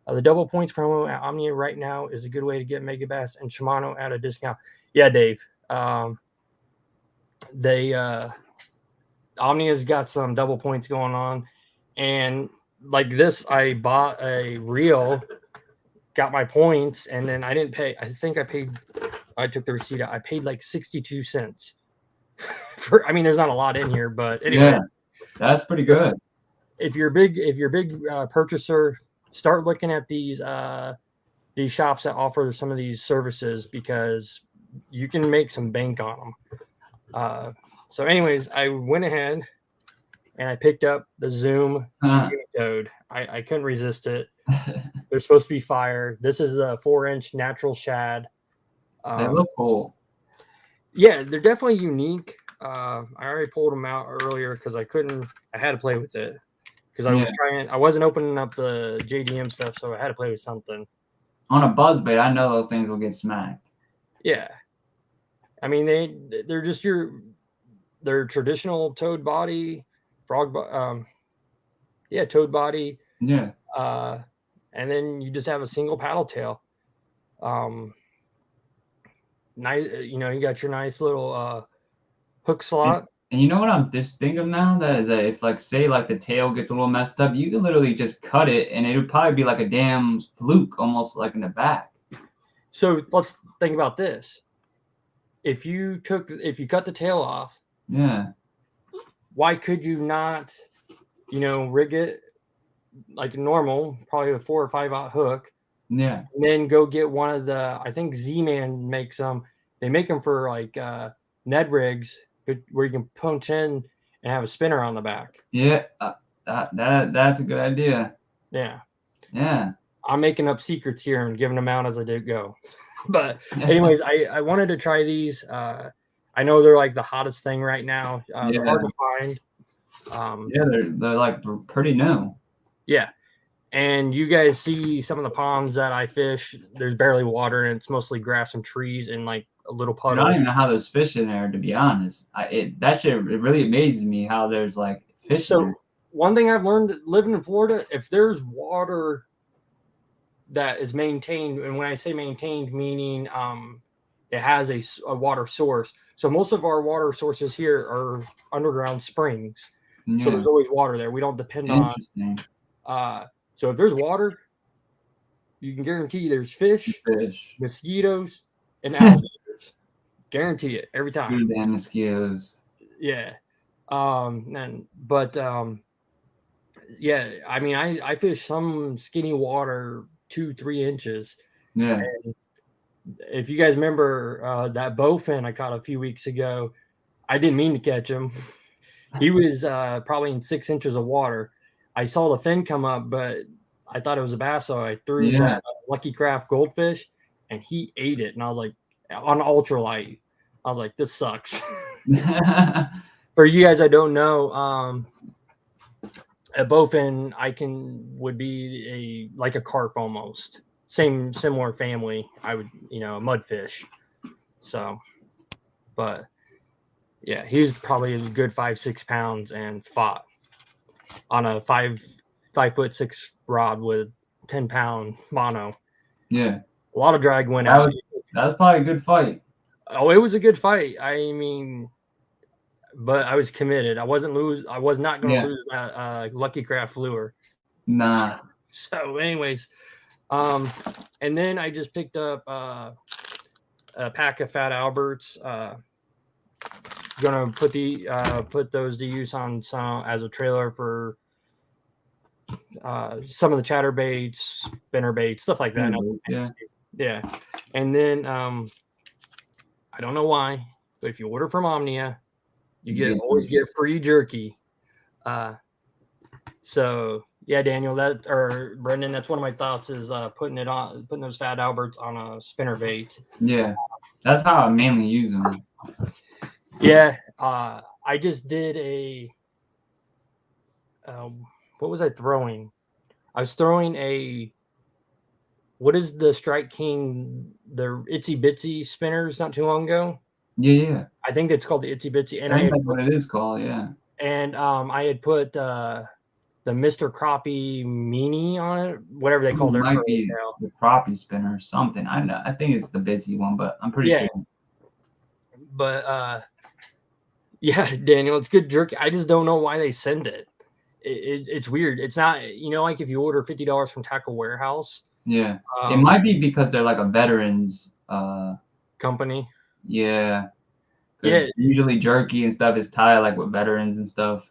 The double points promo at Omnia right now is a good way to get Megabass and Shimano at a discount. Yeah, Dave. Omnia's got some double points going on. And like this, I bought a reel, got my points, and then I didn't pay. I took the receipt out. I paid like 62 cents. There's not a lot in here, but anyways.
Yeah, that's pretty good.
If you're a big purchaser, start looking at these shops that offer some of these services because you can make some bank on them. So anyways, I went ahead and I picked up the Zoom Toad. I couldn't resist it. They're supposed to be fire. This is the 4-inch natural shad.
They look cool.
Yeah, they're definitely unique. I already pulled them out earlier because I had to play with it. Because I wasn't opening up the JDM stuff, so I had to play with something.
On a buzzbait, I know those things will get smacked.
Yeah. They're just their traditional toad body, toad body.
Yeah.
And then you just have a single paddle tail. Nice, you got your nice little hook slot.
And you know what I'm just thinking of now? That is that if, like, say, like, the tail gets a little messed up, you can literally just cut it, and it would probably be like a damn fluke, almost like in the back.
So let's think about this. If you cut the tail off, why could you not, rig it like normal, probably a 4 or 5 aught hook?
Yeah.
And then go get one of the, I think Z-Man makes them. They make them for like Ned rigs, where you can punch in and have a spinner on the back.
Yeah, that's a good idea.
Yeah.
Yeah.
I'm making up secrets here and giving them out as I go. But anyways, I wanted to try these. I know they're like the hottest thing right now. They're hard to find.
They're like pretty new.
Yeah. And you guys see some of the ponds that I fish, there's barely water and it's mostly grass and trees and like a little puddle.
I don't even know how there's fish in there, to be honest. It really amazes me how there's like fish.
So one thing I've learned living in Florida, if there's water that is maintained, and when I say maintained, meaning it has a water source. So most of our water sources here are underground springs. Yeah. So there's always water there. We don't depend on. So if there's water, you can guarantee there's fish, mosquitoes, and alligators. Guarantee it every time.
Damn mosquitoes.
Yeah. Yeah, I mean, I fish some skinny water 2-3 inches.
Yeah.
And if you guys remember that bowfin I caught a few weeks ago, I didn't mean to catch him. He was probably in 6 inches of water. I saw the fin come up, but I thought it was a bass, so I threw
Yeah.
that Lucky Craft goldfish, and he ate it. And I was like, on ultralight, I was like, this sucks. For you guys that don't know, a bowfin would be like a carp almost, similar family. I would a mudfish. So, but yeah, he was probably a good 5-6 pounds and fought on a 5'6" rod with 10-pound mono.
Yeah.
A lot of drag went
That
out.
was probably a good fight.
Oh, it was a good fight. I mean, but I was committed. I was not going to lose that Lucky Craft lure.
Nah.
So, anyways, and then I just picked up a pack of Fat Alberts. Gonna put those to use on some as a trailer for some of the chatterbaits, spinnerbaits, stuff like that. Yeah. And then I don't know why, but if you order from Omnia, you always get free jerky. So yeah, Daniel, or Brendan, that's one of my thoughts is putting those Fat Alberts on a spinnerbait.
Yeah, that's how I mainly use them.
Yeah, I just did what was I throwing? I was throwing what is the Strike King, the Itsy Bitsy spinners not too long ago?
Yeah.
I think it's called the Itsy Bitsy. And
I think that's what it is called, yeah.
And I had put the Mr. Crappie Meanie on it, whatever they call it.
It might be the crappie spinner or something. I don't know. I think it's the Bitsy one, but I'm pretty sure.
But yeah, Daniel, it's good jerky. I just don't know why they send it. It's weird. It's not, like if you order $50 from Tackle Warehouse.
Yeah, it might be because they're like a veterans
company.
Yeah. Usually jerky and stuff is tied like with veterans and stuff.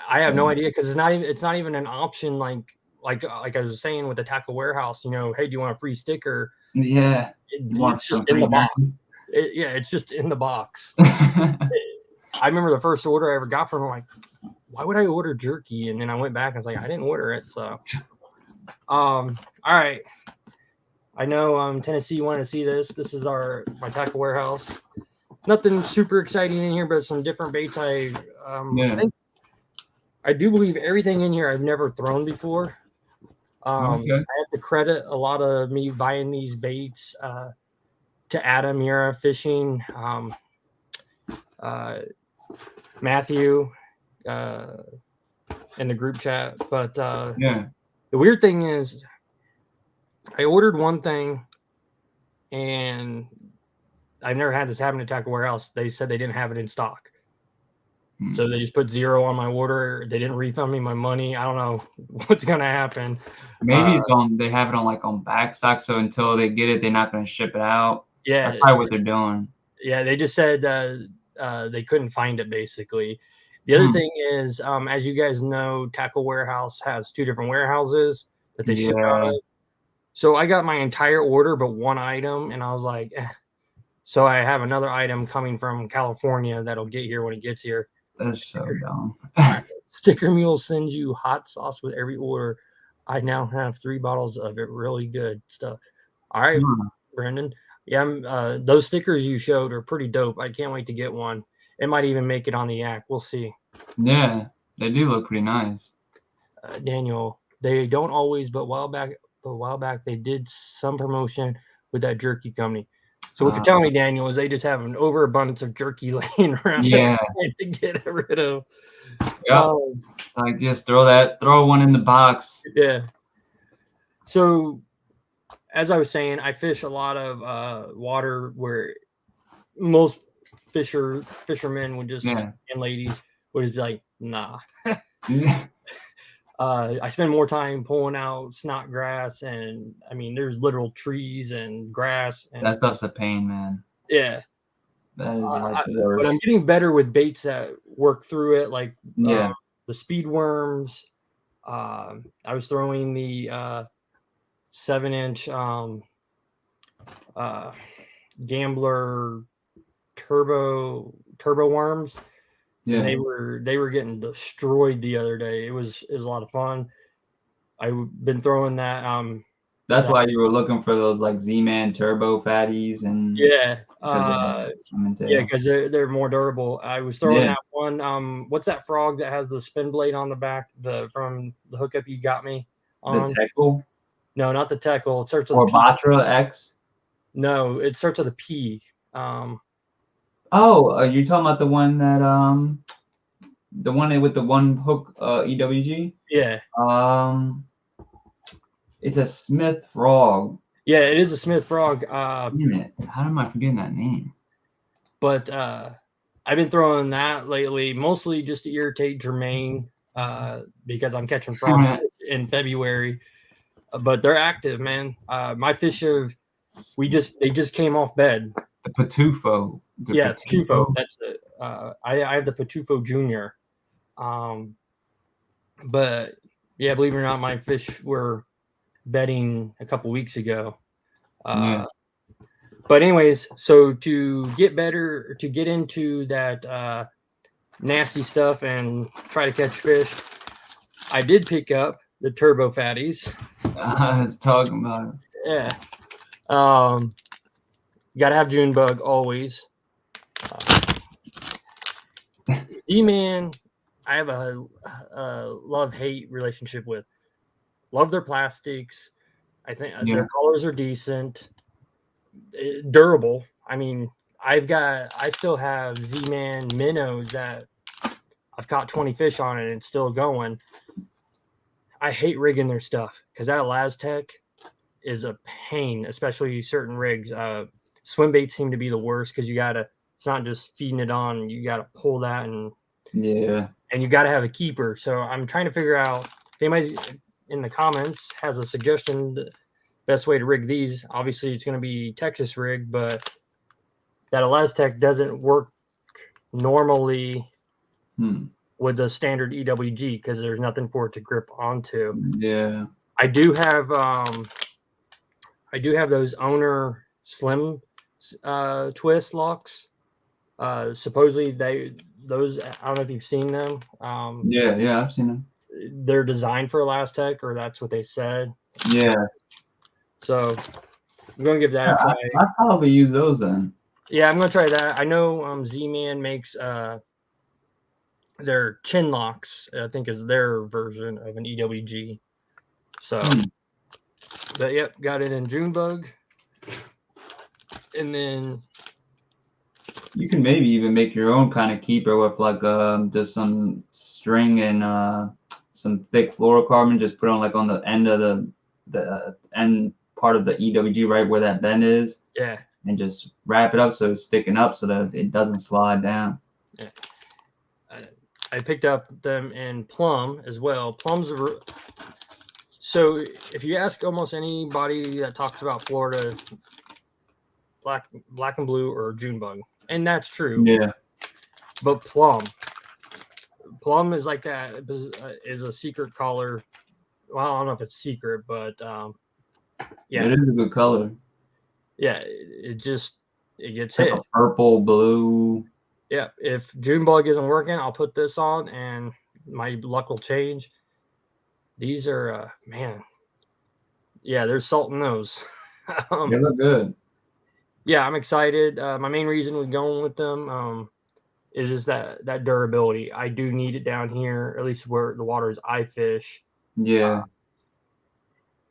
I have no idea because it's not even an option like I was saying with the Tackle Warehouse. Hey, do you want a free sticker?
Yeah,
it's just in the box. It's just in the box. I remember the first order I ever got from him, like, why would I order jerky? And then I went back and I was like, I didn't order it. So, all right. I know Tennessee, you wanted to see this. This is my Tackle Warehouse. Nothing super exciting in here, but some different baits. I do believe everything in here I've never thrown before. I have to credit a lot of me buying these baits to Adam Mira Fishing, Matthew in the group chat. But the weird thing is I ordered one thing and I've never had this happen at Tackle Warehouse. They said they didn't have it in stock. So they just put 0 on my order. They didn't refund me my money. I don't know what's going to happen.
Maybe they have it on back stock. So until they get it, they're not going to ship it out.
Yeah.
That's probably what they're doing.
Yeah. They just said they couldn't find it basically. The other thing is, as you guys know, Tackle Warehouse has 2 different warehouses that they ship out of. So I got my entire order, but one item. And I was like, So I have another item coming from California that'll get here when it gets here.
That's so dumb.
Sticker Mule sends you hot sauce with every order. I now have 3 bottles of it. Really good stuff. All right, Brendan. Yeah, those stickers you showed are pretty dope. I can't wait to get one. It might even make it on the yak. We'll see.
Yeah, they do look pretty nice.
Daniel, they don't always, but a while back they did some promotion with that jerky company. So what you're telling me, Daniel, is they just have an overabundance of jerky laying around to get rid of.
Yeah, like just throw one in the box.
Yeah. So, as I was saying, I fish a lot of water where most fishermen would just and ladies would just be like, nah. I spend more time pulling out snot grass, and I mean, there's literal trees and grass. And
that stuff's a pain, man.
Yeah.
That is like the
But I'm
worst.
getting better with baits that work through it, like
Yeah.
the speed worms. I was throwing the 7-inch Gambler turbo worms, and
Yeah.
they were getting destroyed the other day. It was a lot of fun. I've been throwing that
That's
that
why you were looking for those like Z-Man turbo fatties and
yeah
because they have that swim and
yeah,
tail.
because they're more durable. I was throwing
Yeah.
that one. What's that frog that has the spin blade on the back? The from the hookup you got me
The
on?
Teckle
No, not the Teckle. It starts with a
or
P.
Batra X.
No, it starts with a P. Um,
Oh, you're talking about the one with the one hook EWG?
yeah,
Um, it's a Smith frog.
yeah, it is a Smith frog.
Damn it. How am I forgetting that name?
But I've been throwing that lately, mostly just to irritate Jermaine because I'm catching frog in February. But they're active, man. My fish have they just came off bed.
The Patufo. The
Yeah, Patufo.
Patufo.
That's it. I have the Patufo Junior. But yeah, believe it or not, my fish were bedding a couple weeks ago.
Yeah.
But anyways, so to get better, to get into that nasty stuff and try to catch fish, I did pick up the turbo fatties.
I was talking about it.
Yeah. Gotta have June bug always. Z-Man, I have a love-hate relationship with. Love their plastics. I think their colors are decent, durable. I mean, I still have Z-Man minnows that I've caught 20 fish on it and it's still going. I hate rigging their stuff because that Elastec is a pain, especially certain rigs. Swim baits seem to be the worst because it's not just feeding it on, you gotta pull that and you gotta have a keeper. So I'm trying to figure out if anybody in the comments has a suggestion, the best way to rig these. Obviously it's gonna be Texas rig, but that Elastec doesn't work normally with the standard EWG because there's nothing for it to grip onto.
Yeah.
I do have those owner slim twist locks. Supposedly those I don't know if you've seen them.
Yeah, I've seen them.
They're designed for Elastec, or that's what they said.
Yeah.
So I'm gonna give that a try.
I'd probably use those then.
Yeah, I'm gonna try that. I know Z-Man makes their chin locks, I think is their version of an EWG. So but yep, got it in Junebug. And then
you can maybe even make your own kind of keeper with like just some string and some thick fluorocarbon. Just put on like on the end of the end part of the EWG, right where that bend is.
Yeah.
And just wrap it up so it's sticking up so that it doesn't slide down.
Yeah. I picked up them in plum as well. Plums are so if you ask almost anybody that talks about Florida, black and blue or Junebug, and that's true.
Yeah.
But plum is like that, is a secret color. Well, I don't know if it's secret, but yeah,
it is a good color.
Yeah, it gets
like
hit.
A purple, blue.
Yeah, if Junebug isn't working, I'll put this on and my luck will change. These are man. Yeah, there's salt in those.
They look good.
Yeah, I'm excited. My main reason with going with them is just that durability. I do need it down here, at least where the waters I fish.
Yeah.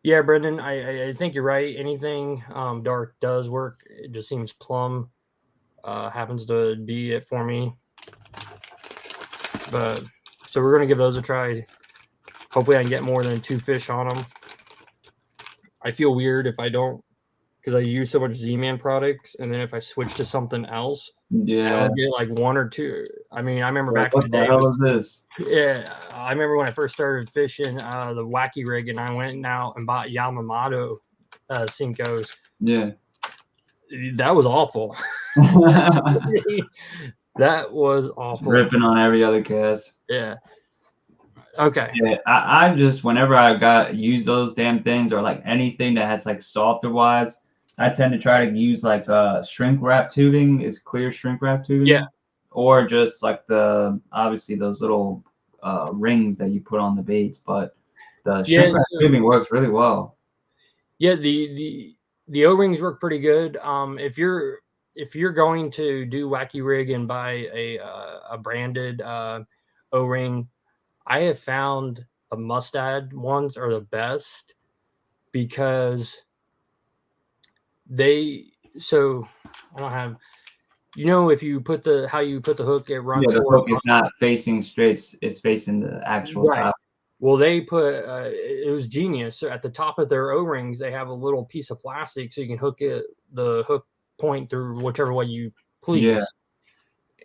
Yeah, Brendan, I think you're right. Anything dark does work. It just seems plum happens to be it for me. But so we're gonna give those a try. Hopefully I can get more than 2 fish on them. I feel weird if I don't, because I use so much Z-Man products, and then if I switch to something else, I'll get like 1 or 2. I mean, I remember back in the day.
What the hell is this?
Yeah, I remember when I first started fishing the wacky rig, and I went out and bought Yamamoto Sinkos.
Yeah.
That was awful. That was awful.
Ripping on every other cast.
Yeah. Okay.
Yeah, I just whenever I use those damn things or like anything that has like softer wise, I tend to try to use like shrink wrap tubing, is clear shrink wrap tubing.
Yeah.
Or just like obviously those little rings that you put on the baits, but the shrink wrap tubing works really well.
Yeah, the O-rings work pretty good. If you're going to do wacky rig and buy a branded O-ring, I have found the mustard ones are the best because I don't have, if you put how you put the hook, it runs.
Yeah, the hook is not facing straight; it's facing the actual side.
Well, they put it was genius. So at the top of their O-rings, they have a little piece of plastic so you can hook the hook point through whichever way you please. Yeah.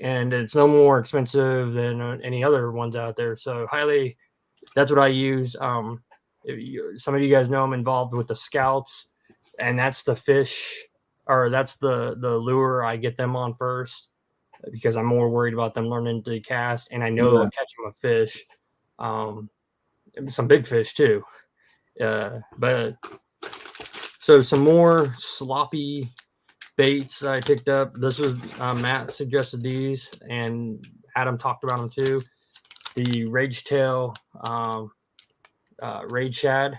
And it's no more expensive than any other ones out there. So that's what I use. Some of you guys know I'm involved with the Scouts, and that's the fish, or that's the lure I get them on first because I'm more worried about them learning to cast, and I know I'll catch them a fish. Some big fish too. But so some more sloppy baits I picked up. This was Matt suggested these, and Adam talked about them too. The Rage Tail Rage Shad.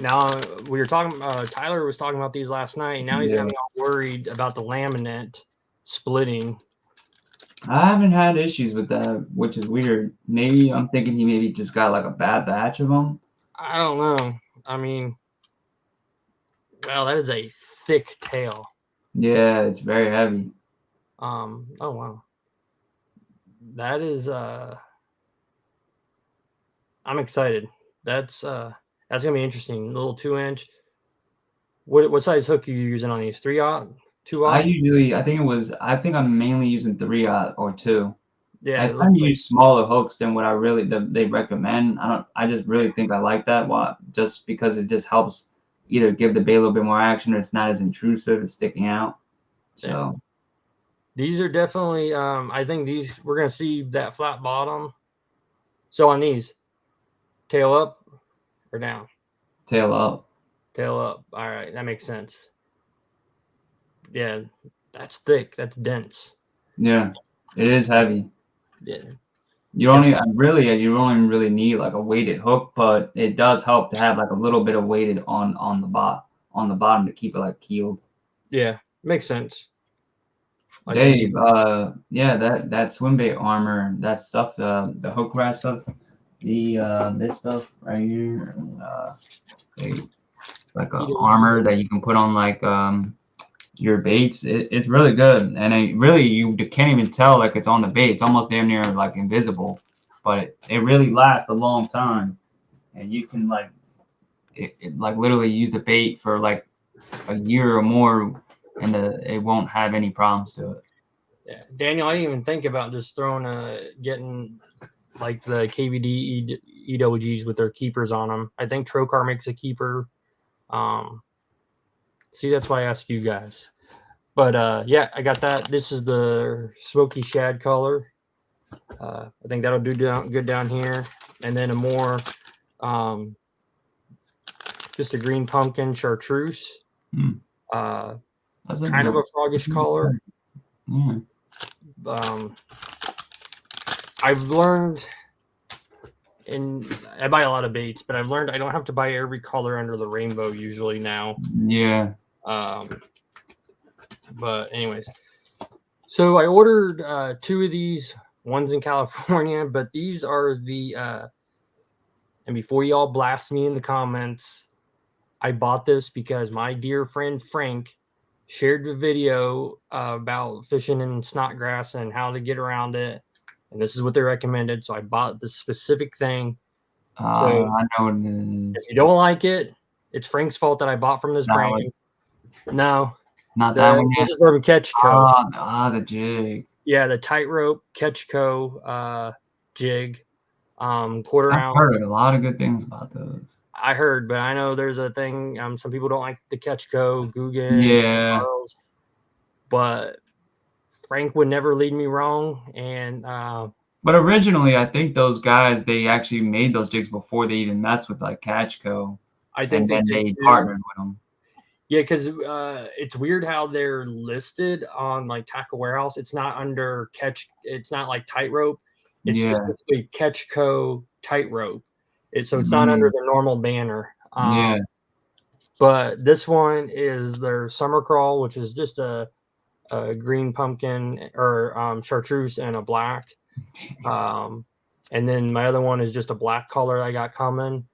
Now we were talking. Tyler was talking about these last night. And now he's got me all worried about the laminate splitting.
I haven't had issues with that, which is weird. Maybe I'm thinking he maybe just got like a bad batch of them.
I don't know. I mean, well, that is a thick tail.
Yeah, it's very heavy.
Oh wow. That is I'm excited. That's gonna be interesting. A little 2-inch. What size hook are you using on these? 3/0? 2/0?
I think I'm mainly using 3/0 or 2.
Yeah,
I tend to use smaller hooks than what they recommend. I just really think I like that just because it just helps either give the bait a little bit more action or it's not as intrusive, it's sticking out. So
these are definitely I think we're gonna see that flat bottom. So on these, tail up or down?
Tail up.
Tail up. All right, that makes sense. Yeah, that's thick. That's dense.
Yeah, it is heavy.
Yeah.
You only really need like a weighted hook, but it does help to have like a little bit of weighted on the bottom to keep it like keeled.
Yeah, makes sense.
Dave, that swim bait armor, that stuff, the hook rat stuff, this stuff right here, it's like an armor that you can put on like your baits. It's really good, and you can't even tell like it's on the bait. It's almost damn near like invisible, but it really lasts a long time, and you can like like literally use the bait for like a year or more, and it won't have any problems to it.
Yeah, Daniel, I didn't even think about just getting like the KVD EWGs with their keepers on them. I think Trocar makes a keeper. See, that's why I ask you guys. But yeah, I got that. This is the smoky shad color. I think that'll do good down here. And then a more just a green pumpkin chartreuse. Kind of a froggish color. I've learned, and I buy a lot of baits, but I've learned I don't have to buy every color under the rainbow usually now.
Yeah.
But anyways, so I ordered 2 of these. One's in California, but these are the and before y'all blast me in the comments, I bought this because my dear friend Frank shared the video about fishing in snodgrass and how to get around it, and this is what they recommended. So I bought this specific thing. So
I know what it is.
If you don't like it, it's Frank's fault that I bought from this brand. No,
not that one.
This is from Catch Co.
The jig.
Yeah, the tightrope Catch Co. Jig. Quarter ounce.
I've heard a lot of good things about those.
I heard, but I know there's a thing. Some people don't like the Ketchko, Guggen,
Yeah.
Charles, but Frank would never lead me wrong. And
But originally, I think those guys, they actually made those jigs before they even messed with like Catchco,
I think
and
they
then
did
they
too.
partnered with them.
Yeah, because it's weird how they're listed on like Tackle Warehouse. It's not under Catch. It's not like Tightrope. It's
Yeah.
specifically Catchco Tightrope. So it's not under
Mm,
the normal banner.
yeah.
But this one is their Summer Crawl, which is just a green pumpkin or chartreuse and a black. And then my other one is just a black color I got coming.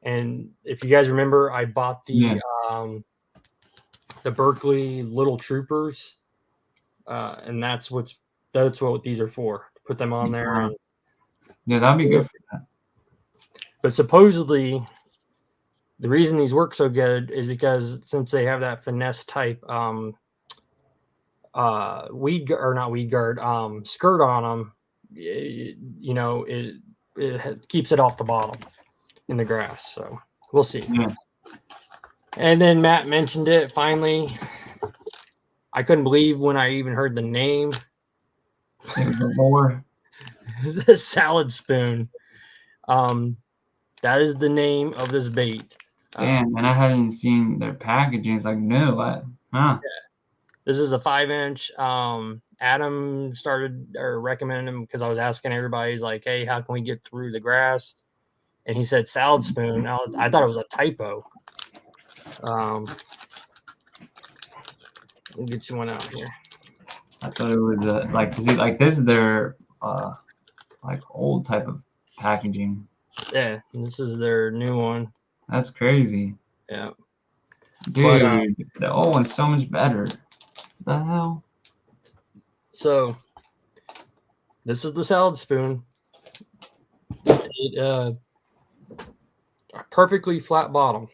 And if you guys remember, I bought the Berkeley Little Troopers, and that's what these are for. To put them on there. And,
Yeah, that'd be good for that.
but supposedly, the reason these work so good is because since they have that finesse type skirt on them, it keeps it off the bottom in the grass. So we'll see.
Yeah.
And then Matt mentioned it finally. I couldn't believe when I even heard the name. The salad spoon. That is the name of this bait.
Damn, and I hadn't seen their packaging. It's like, no, what? Huh?
Yeah. This is a 5-inch. Adam started or recommended him because I was asking everybody. He's like, "Hey, how can we get through the grass?" And he said salad spoon. I thought it was a typo. I'll get you one out here.
I thought it was like this is their like old type of packaging.
Yeah, this is their new one.
That's crazy.
Yeah,
dude, but, the old one's so much better. What the hell?
So this is the salad spoon. It perfectly flat bottom.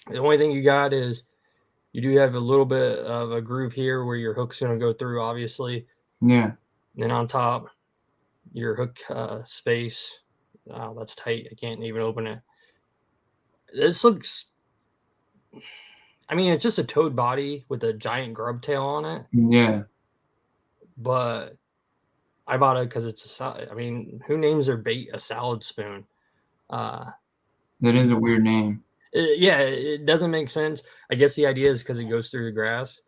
The only thing you got is you do have a little bit of a groove here where your hook's going to go through, obviously.
Yeah.
And then on top, your hook space. Oh, that's tight. I can't even open it. This looks, I mean, it's just a toad body with a giant grub tail on it.
Yeah.
But I bought it because it's I mean, who names their bait a salad spoon?
That is a weird name.
It doesn't make sense. I guess the idea is because it goes through the grass.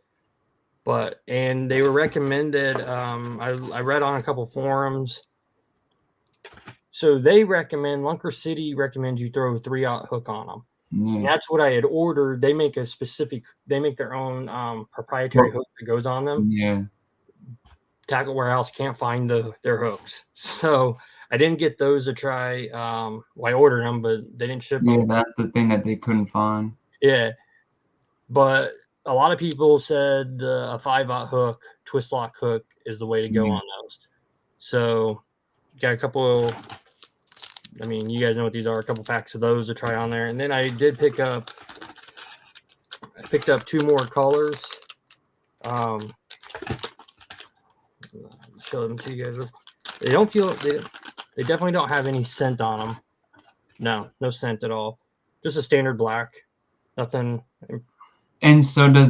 And they were recommended. I read on a couple forums. So they recommend, Lunker City recommends you throw a 3/0 hook on them. Yeah. And that's what I had ordered. They make their own proprietary hook that goes on them.
Yeah.
Tackle Warehouse can't find their hooks. So I didn't get those to try. I ordered them, but they didn't ship them.
Yeah, that's the thing that they couldn't find.
Yeah. But a lot of people said a 5/0 hook, twist lock hook is the way to go on those. So got a couple, I mean, you guys know what these are, a couple packs of those to try on there. And then I did picked up 2 more colors. Show them to you guys. They don't feel, they definitely don't have any scent on them. No scent at all. Just a standard black. Nothing.
And so does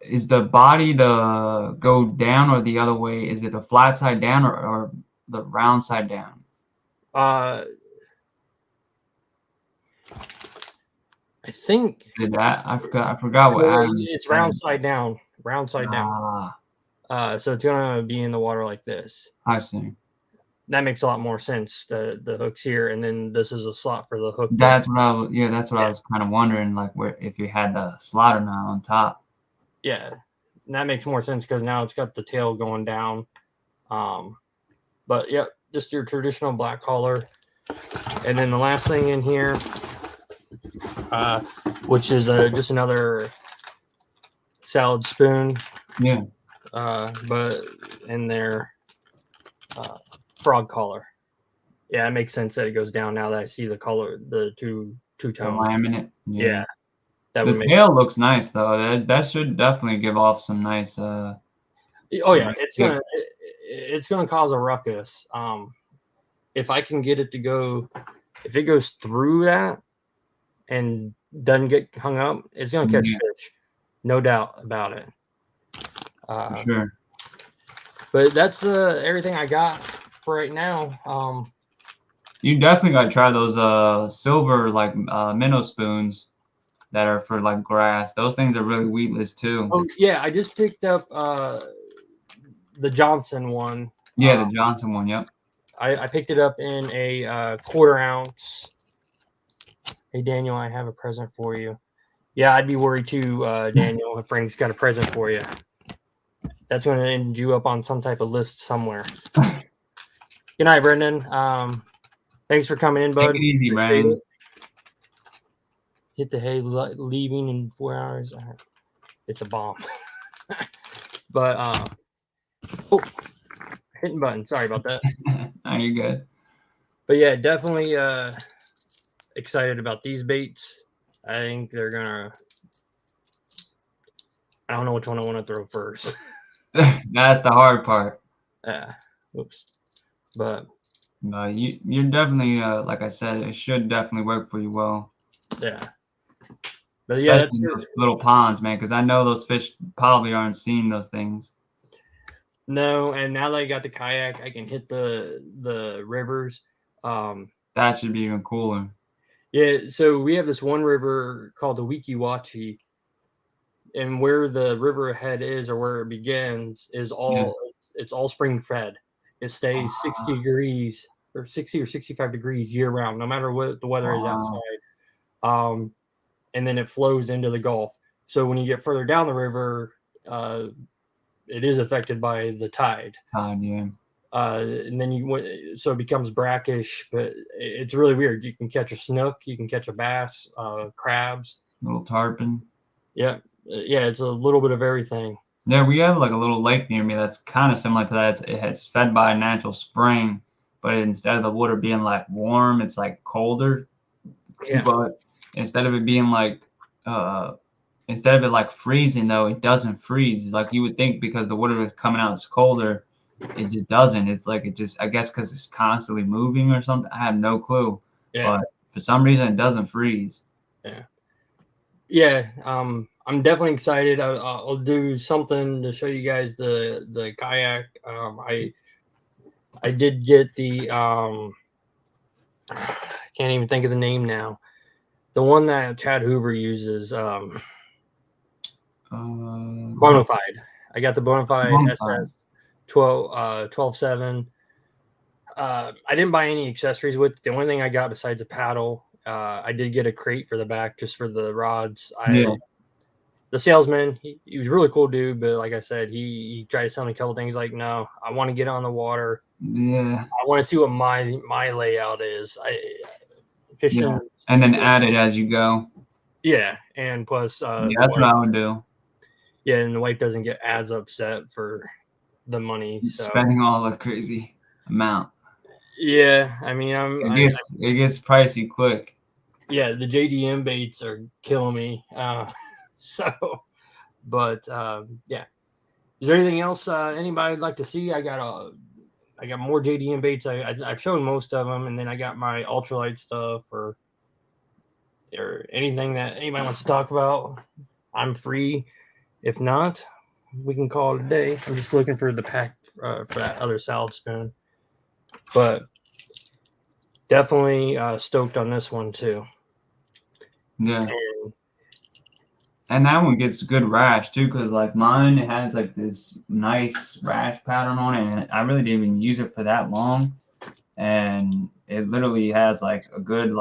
is the body go down or the other way? Is it the flat side down or the round side down?
I think
I forgot what Adam
it's said. Round side down. So it's gonna be in the water like this.
I see.
That makes a lot more sense. The hook's here, and then this is a slot for the hook.
That's what I was kind of wondering, like where if you had the slot or not on top.
Yeah, and that makes more sense because now it's got the tail going down. But yeah, just your traditional black collar, and then the last thing in here, which is just another salad spoon.
Yeah.
But in their frog collar. Yeah, it makes sense that it goes down now that I see the color, the two-tone
laminate.
Yeah.
The tail looks nice though. That should definitely give off some nice.
Oh yeah, it's gonna cause a ruckus. If I can get it to go if it goes through that and doesn't get hung up, it's gonna catch fish, no doubt about it.
For sure.
But that's everything I got for right now.
You definitely got to try those silver like minnow spoons that are for like grass. Those things are really weedless too.
Oh yeah, I just picked up the Johnson one.
Yeah, the Johnson one. Yep.
I picked it up in a 1/4 ounce. Hey Daniel, I have a present for you. Yeah, I'd be worried too, Daniel, if Frank's got a present for you. That's going to end you up on some type of list somewhere. Good night, Brendan. Thanks for coming in, bud.
Take it easy, man.
Hit the hay, leaving in 4 hours. It's a bomb. But oh, hitting button. Sorry about that.
No, you're good.
But yeah, definitely excited about these baits. I think they're gonna. I don't know which one I want to throw first.
That's the hard part.
Yeah. Oops. But
you're definitely like I said, it should definitely work for you well.
Yeah. But
especially
yeah, that's
in those little ponds, man, because I know those fish probably aren't seeing those things.
No, and now that I got the kayak, I can hit the rivers.
That should be even cooler.
Yeah, so we have this one river called the Wikiwachi, and where the river head is or where it begins is all it's all spring fed. It stays 60 degrees or 60 or 65 degrees year round, no matter what the weather is outside. And then it flows into the Gulf. So when you get further down the river, it is affected by the tide.
Yeah.
And then so it becomes brackish, but it's really weird. You can catch a snook, you can catch a bass, crabs,
little tarpon.
Yeah, it's a little bit of everything.
Yeah, we have like a little lake near me that's kind of similar to that. It's fed by a natural spring, but instead of the water being like warm, it's like colder.
Yeah.
But instead of it being like instead of it like freezing though, it doesn't freeze like you would think, because the water is coming out is colder. It just doesn't. It's like it just, I guess because it's constantly moving or something. I have no clue.
Yeah.
But for some reason it doesn't freeze.
Yeah. I'm definitely excited. I'll do something to show you guys the kayak. I did get the I can't even think of the name now. The one that Chad Hoover uses. Bonafide. I got the Bonafide SS 12.7. I didn't buy any accessories with it. The only thing I got besides a paddle, I did get a crate for the back just for the rods. The salesman, he was a really cool dude, but like I said, he tried to sell me a couple things. Like, no, I want to get on the water.
Yeah.
I want to see what my layout is. Fishing.
And then add it as you go.
Yeah, and plus,
that's what I would do.
Yeah, and the wife doesn't get as upset for the money.
Spending all the crazy amount.
Yeah, I mean,
it gets pricey quick.
Yeah, the JDM baits are killing me. But yeah. Is there anything else anybody would like to see? I got more JDM baits. I've shown most of them, and then I got my ultralight stuff or anything that anybody wants to talk about. I'm free. If not, we can call it a day. I'm just looking for the pack for that other salad spoon. But definitely stoked on this one too.
Yeah. And that one gets good rash too, because like mine, it has like this nice rash pattern on it, and I really didn't even use it for that long, and it literally has like a good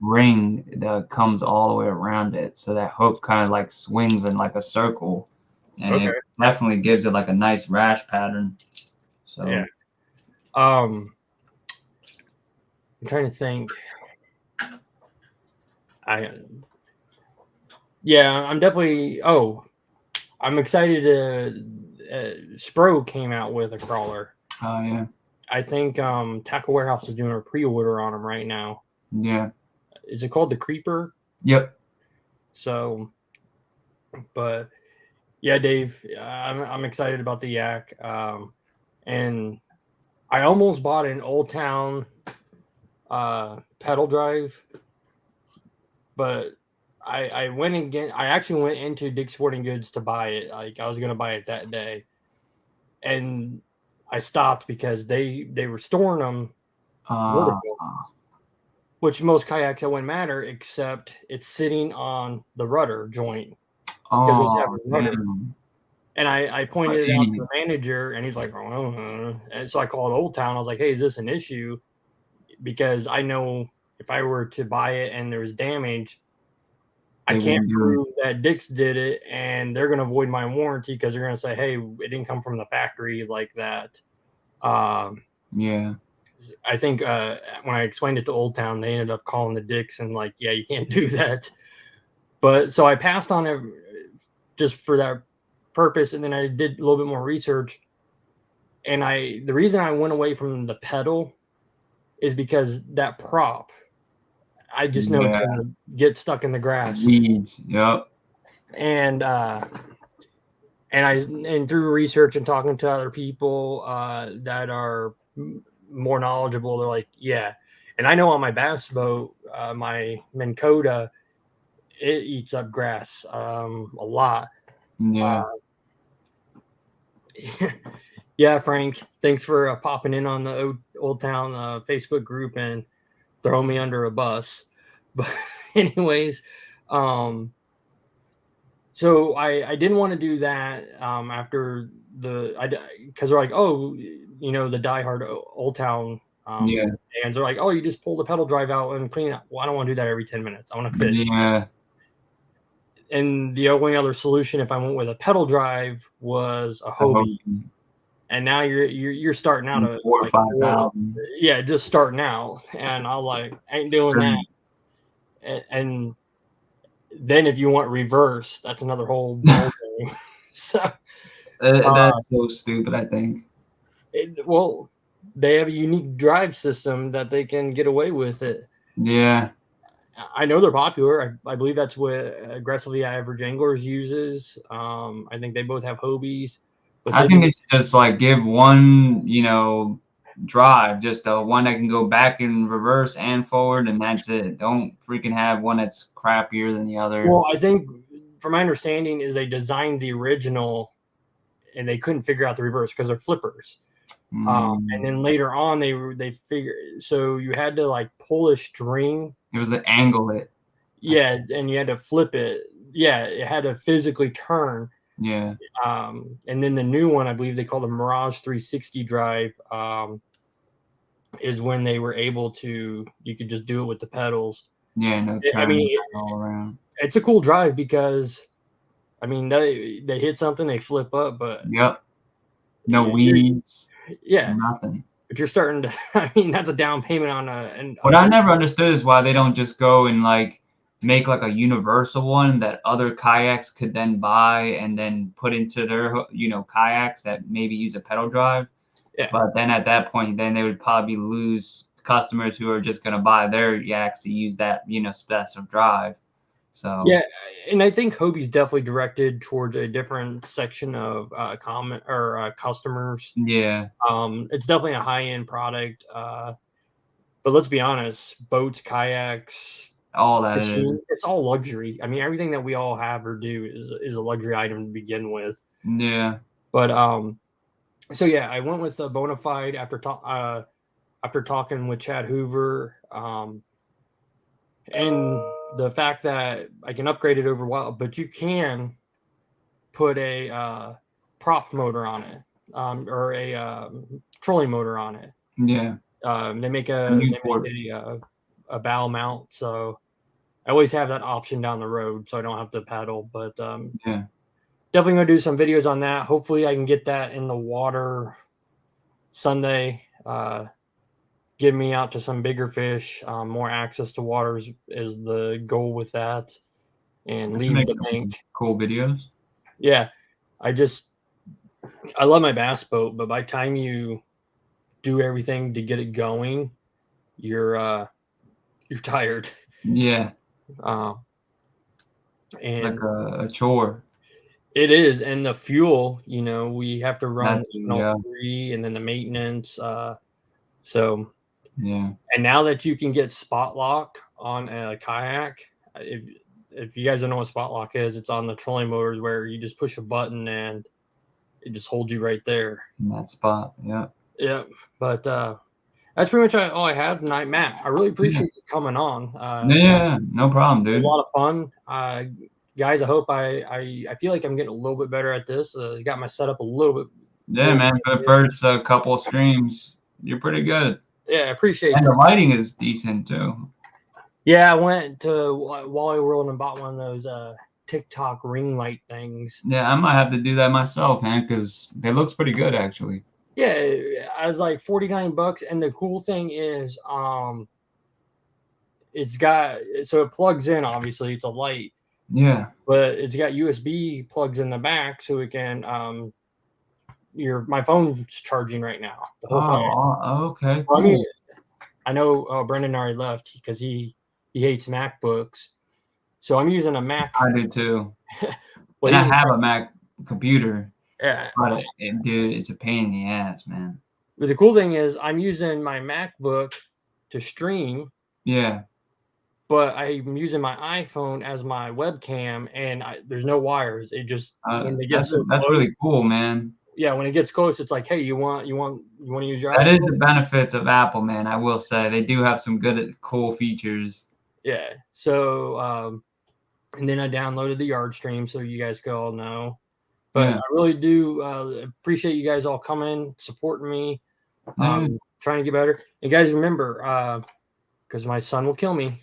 ring that comes all the way around it, so that hook kind of like swings in like a circle, and it definitely gives it like a nice rash pattern. So
yeah. I'm trying to think. I'm definitely. I'm excited to. Spro came out with a crawler.
Oh yeah.
I think Tackle Warehouse is doing a pre-order on them right now.
Yeah.
Is it called the Creeper?
Yep.
So, but yeah, Dave, I'm excited about the yak, and I almost bought an Old Town pedal drive, but I went again. I actually went into Dick's Sporting Goods to buy it. Like I was gonna buy it that day, and I stopped because they were storing them vertical, which most kayaks that wouldn't matter, except it's sitting on the rudder joint because those have a rudder.
Damn.
And I pointed it out to the manager, and he's like, oh. And so I called Old Town. I was like, hey, is this an issue? Because I know if I were to buy it and there was damage, I can't prove that Dick's did it, and they're going to void my warranty because they're going to say, hey, it didn't come from the factory like that.
Yeah.
I think when I explained it to Old Town, they ended up calling the Dicks and like, yeah, you can't do that. But so I passed on it just for that purpose, and then I did a little bit more research. And the reason I went away from the pedal is because that prop, I just know it's going to get stuck in the grass.
Weeds. Yep.
And through research and talking to other people that are more knowledgeable, they're like, yeah. And I know on my bass boat, my Minn Kota, it eats up grass a lot.
Yeah.
Yeah, Frank, thanks for popping in on the Old Town Facebook group and throwing me under a bus. But anyways, so I didn't want to do that after because they're like, oh, you know, the diehard Old Town fans are like, oh, you just pull the pedal drive out and clean it up. Well, I don't want to do that every 10 minutes. I want to fish.
Yeah.
And the only other solution if I went with a pedal drive was a Hobie. And now you're starting out at
4,000 or 5,000.
Yeah, just starting out. And I was like, I ain't doing that. And then if you want reverse, that's another whole ball game. So
that's so stupid, I think.
Well, they have a unique drive system that they can get away with it.
Yeah.
I know they're popular. I believe that's what Aggressively Average Anglers uses. I think they both have Hobies.
But I think it's just like give one, you know, drive, just one that can go back and reverse and forward, and that's it. Don't freaking have one that's crappier than the other.
Well, I think from my understanding is they designed the original and they couldn't figure out the reverse because they're flippers. And then later on they figured, so you had to like pull a string.
It was an angle it.
Yeah, and you had to flip it. Yeah, it had to physically turn.
Yeah.
And then the new one, I believe they call the Mirage 360 drive, is when they were able to, you could just do it with the pedals.
Yeah, no,
I mean,
all around. It's
a cool drive because, I mean, they hit something, they flip up, but
yep, no weeds.
Yeah,
nothing.
But you're starting to, I mean, that's a down payment on a. And
what I never understood is why they don't just go and like make like a universal one that other kayaks could then buy and then put into their, you know, kayaks that maybe use a pedal drive.
Yeah.
But then at that point, then they would probably lose customers who are just going to buy their yaks to use that, you know, specific drive. So
yeah, and I think Hobie's definitely directed towards a different section of customers.
Yeah.
It's definitely a high-end product. But let's be honest, boats, kayaks,
all that
it's all luxury. I mean, everything that we all have or do is a luxury item to begin with.
Yeah.
But so yeah, I went with a Bonafide after talking with Chad Hoover, and the fact that I can upgrade it over a while, but you can put a prop motor on it, or a trolling motor on it.
Yeah.
They make a bow mount, so I always have that option down the road, so I don't have to paddle. But
yeah,
definitely gonna do some videos on that. Hopefully, I can get that in the water Sunday. Get me out to some bigger fish. More access to waters is the goal with that, and leave the bank.
Cool videos.
Yeah, I love my bass boat, but by the time you do everything to get it going, you're tired.
Yeah.
And
it's like a chore.
It is, and the fuel, you know, we have to run
That's
all
yeah,
3, and then the maintenance. So,
yeah.
and now that you can get spot lock on a kayak, if you guys don't know what spot lock is, it's on the trolling motors where you just push a button and it just holds you right there.
In that spot. Yeah.
Yeah, but that's pretty much all I have tonight, Matt. I really
Yeah.
appreciate you coming on.
Yeah. No problem,
It was a
dude.
lot of fun. Guys, I hope I feel like I'm getting a little bit better at this. Got my setup a
Yeah,
little
man.
bit
For the
here.
first couple of streams, you're pretty good.
Yeah, I appreciate
And the
that.
lighting is decent too.
Yeah, I went to Wally World and bought one of those TikTok ring light things.
Yeah, I might have to do that myself, man, because it looks pretty good actually.
Yeah, I was like $49, and the cool thing is, it's got so it plugs in. Obviously, it's a light,
Yeah.
but it's got USB plugs in the back, so it can my phone's charging right now the whole time.
Okay,
Well, I mean,
cool.
I know Brendan already left because he hates MacBooks, so I'm using a Mac.
I do too.
Well,
And I
he's
have a Mac computer,
yeah.
but dude, it's a pain in the ass, man.
But the cool thing is, I'm using my MacBook to stream,
Yeah.
but I'm using my iPhone as my webcam, and there's no wires. It just when they get so
That's
close,
really cool, man.
yeah, when it gets close, it's like, hey, you want to use your
That is
iPhone?
the benefits of Apple, man. I will say they do have some good, cool features.
Yeah. So, and then I downloaded the Yard Stream so you guys could all know. But
Yeah.
I really do appreciate you guys all coming, supporting me,
Yeah.
trying to get better. And guys, remember, because my son will kill me.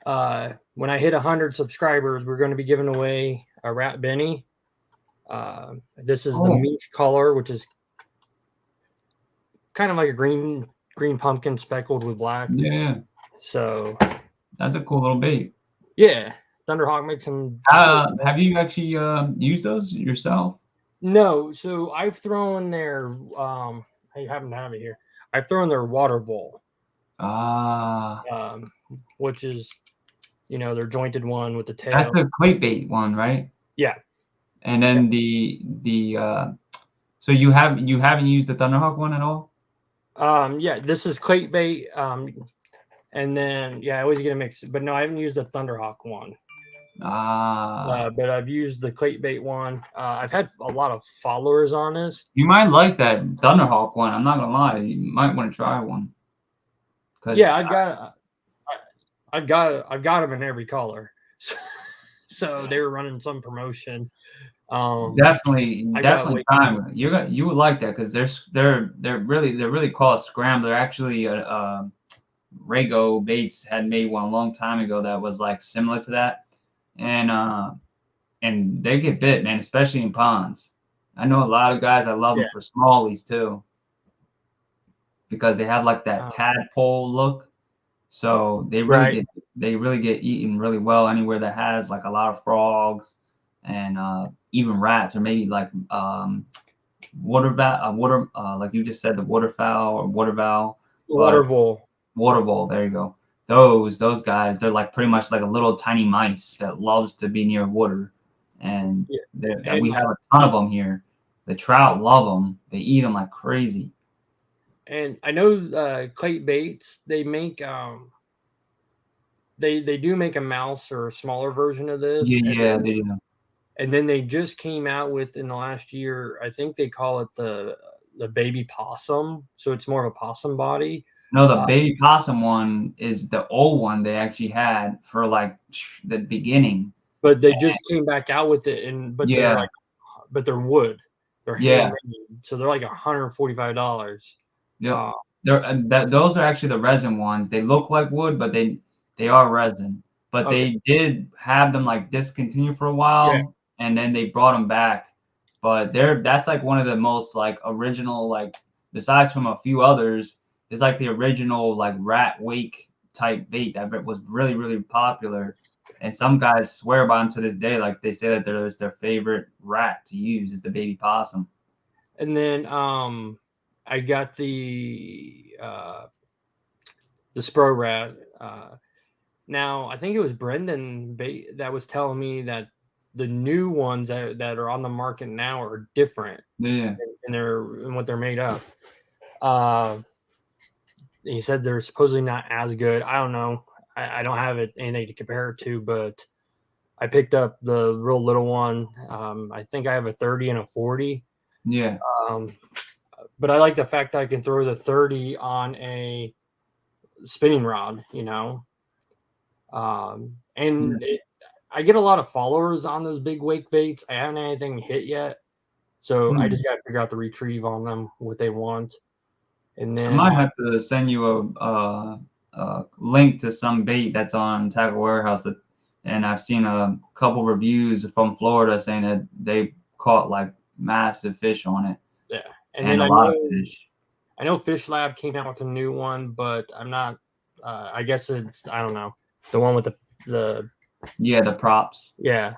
When I hit 100 subscribers, we're going to be giving away a Rat Benny. This is the
Oh,
mink color, which is kind of like a green pumpkin speckled with black.
yeah.
So
That's a cool little bait.
yeah, Thunderhawk makes them.
Have you actually used those yourself?
No, so I've thrown their. I happen to have it here. I've thrown their water bowl,
Ah,
which is their jointed one with the
that's
tail.
the clay bait one, right?
Yeah,
And
yeah.
then so you haven't used the Thunderhawk one at all?
Yeah, this is clay bait. And then I always get a mix, but no, I haven't used the Thunderhawk one.
Ah,
But I've used the clay bait one. I've had a lot of followers on this.
you might like that Thunderhawk one. I'm not gonna lie, you might want to try one.
Yeah,
Cause
I've got them in every color. So they were running some promotion.
definitely
I got
definitely
way
time it. You would like that because they're really called Scram. They're actually Rago Bates had made one a long time ago that was like similar to that, and they get bit, man, especially in ponds. I know a lot of guys. I love
yeah.
them for smallies too because they have like that tadpole look. So
Right.
they really get eaten really well anywhere that has like a lot of frogs and even rats or maybe like water like you just said the waterfowl or waterfowl,
Water
but
bowl.
water bowl. There you go. Those guys, they're like pretty much like a little tiny mice that loves to be near water, and
Yeah.
we
And
have a ton of them here. The trout love them. They eat them like crazy.
I know Clay Baits, they make they do make a mouse or a smaller version of this,
Yeah,
and
yeah,
then
they do.
they just came out with in the last year, I think they call it the baby possum, so it's more of a possum body.
No, the
Uh,
baby possum one is the old one they actually had for like the beginning.
but they just came back out with it, and
Yeah,
but they're wood, they're
yeah,
handmade, so they're like $145.
yep.
Uh,
Those are actually the resin ones. They look like wood, but they are resin. But
okay,
they did have them like discontinued for a
yeah,
while, and then they brought them back. But that's like one of the most like original like besides from a few others, it's like the original like rat wake type bait that was really popular. And some guys swear by them to this day. Like they say that it's their favorite rat to use is the baby possum.
and then I got the Spro Rat. Now I think it was Brendan that was telling me that the new ones that are on the market now are different
Yeah.
in what they're made of. He said they're supposedly not as good. I don't know. I don't have anything to compare it to, but I picked up the real little one. I think I have a 30 and a 40.
Yeah.
But I like the fact that I can throw the 30 on a spinning rod, you know. And I get a lot of followers on those big wake baits. I haven't had anything hit yet. So I just got to figure out the retrieve on them, what they want. And
I
then
might have to send you a link to some bait that's on Tackle Warehouse, and I've seen a couple reviews from Florida saying that they caught like massive fish on it.
yeah.
And
then
a lot of fish.
I know Fish Lab came out with a new one, but I'm not. I guess it's, I don't know, the one with the
Yeah, the props.
Yeah,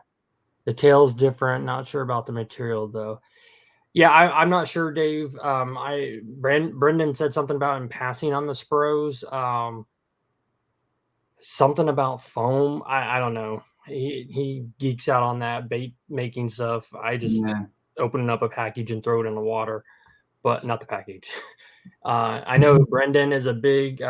the tail's different. Not sure about the material though. Yeah, I'm not sure, Dave. Brendan said something about him passing on the Spros. Something about foam. I don't know. He geeks out on that bait making stuff. I just open up a package and throw it in the water, but not the package. I know Brendan is a big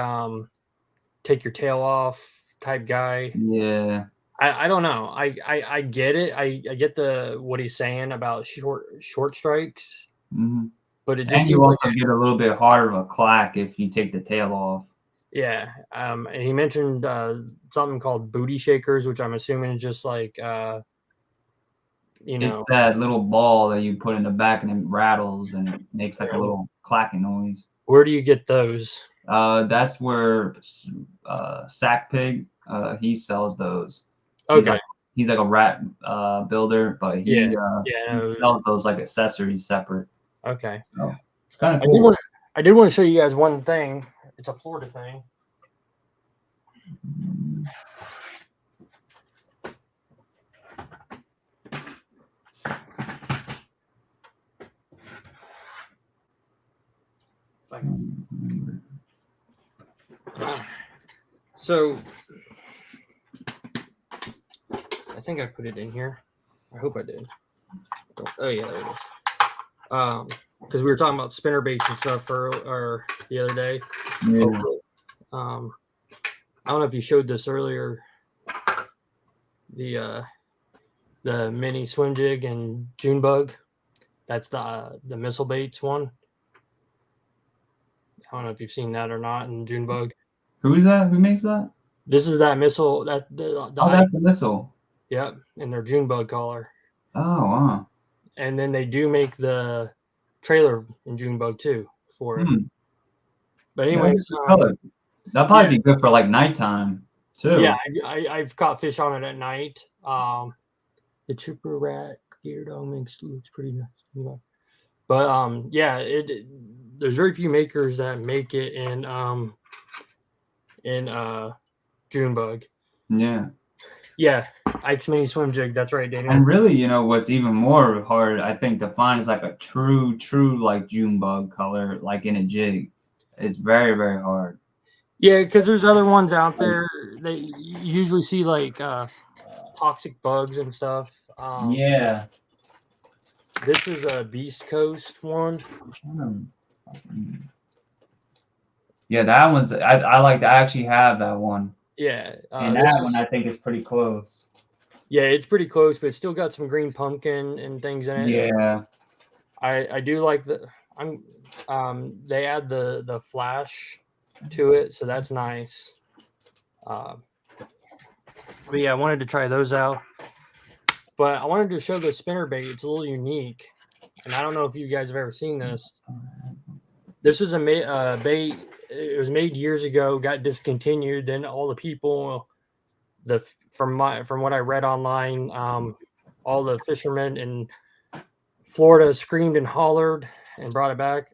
take your tail off type guy.
Yeah.
I don't know. I get it. I get what he's saying about short strikes, but it just
and you also get a little bit harder of a clack if you take the tail off.
Yeah. And he mentioned something called booty shakers, which I'm assuming is just like
it's that little ball that you put in the back and it rattles and it makes like a little clacking noise.
Where do you get those?
That's where Sack Pig he sells those.
Okay.
He's like a rat builder, but he sells those like accessories separate.
Okay.
So it's kind of cool.
I did want to show you guys one thing. It's a Florida thing. So I think I put it in here. I hope I did. Oh yeah, there it is. Because we were talking about spinner baits and stuff or the other day.
Yeah.
I don't know if you showed this earlier. The mini swim jig and June bug. That's the missile baits one. I don't know if you've seen that or not in June bug.
Who is that? Who makes that?
This is that missile. That's
the missile.
Yep, and their June bug collar.
Oh wow.
And then they do make the trailer in June bug too for it. But anyways,
that'd probably be good for like nighttime too.
Yeah, I've caught fish on it at night. The Trooper Rat gear dog looks pretty nice, you know. But yeah, there's very few makers that make it in June bug.
Yeah.
Yeah, Ike's mini swim jig. That's right, Daniel.
And really, you know, what's even more hard, I think, to find is like a true like June bug color, like in a jig. It's very, very hard.
Yeah, because there's other ones out there. They usually see like toxic bugs and stuff.
Yeah.
This is a Beast Coast one.
Yeah, that one's. I like. I actually have that one.
Yeah,
and that one I think is pretty close.
Yeah, it's pretty close, but it's still got some green pumpkin and things in it.
Yeah,
I do like they add the flash to it, so that's nice. But yeah, I wanted to try those out. But I wanted to show the spinner bait. It's a little unique, and I don't know if you guys have ever seen this. This is a bait. It was made years ago, got discontinued. Then all the people, from what I read online, all the fishermen in Florida screamed and hollered and brought it back.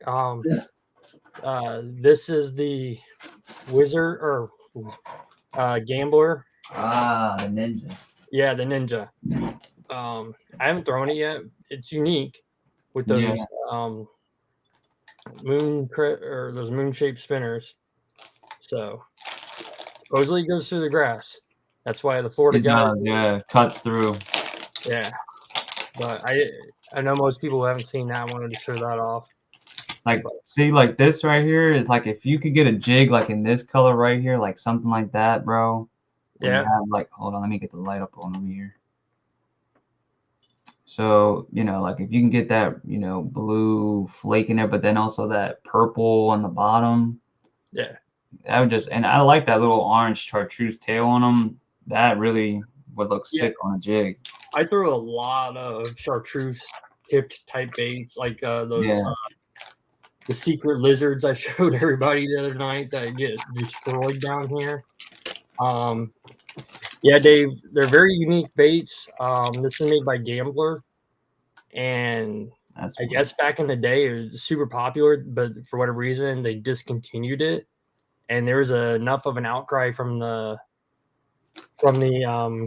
This is the Wizard or Gambler.
Ah, the Ninja.
Yeah, the Ninja. I haven't thrown it yet. It's unique with those those moon-shaped spinners. So supposedly it goes through the grass. That's why the Florida guys.
Yeah, cuts through.
Yeah, but I know most people who haven't seen that wanted to show that off.
Like, see, like this right here is like if you could get a jig like in this color right here, like something like that, bro. Where you
Yeah.
have like, hold on, let me get the light up on over here. So, you know, like if you can get that, you know, blue flake in there, but then also that purple on the bottom.
Yeah.
That would just, and I like that little orange chartreuse tail on them. That really would look
Yeah.
sick on a jig.
I throw a lot of chartreuse tipped type baits, like those the secret lizards I showed everybody the other night that get destroyed down here. Yeah, Dave, they're very unique baits. This is made by Gambler, and I guess back in the day it was super popular, but for whatever reason they discontinued it, and there was enough of an outcry from the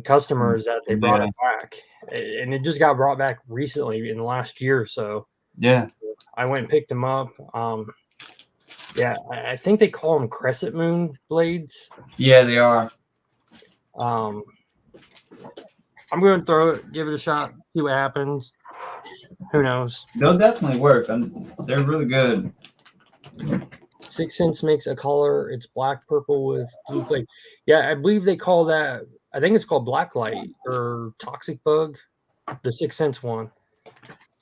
customers that they brought it back, and it just got brought back recently in the last year or so.
Yeah.
I went and picked them up. Yeah, I think they call them crescent moon blades.
Yeah, they are.
I'm going to throw it, give it a shot, see what happens. Who knows?
They'll definitely work. They're really good.
6 cents makes a color. It's black purple with blue flake. Yeah, I believe they call that. I think it's called blacklight or toxic bug. The 6 cents one.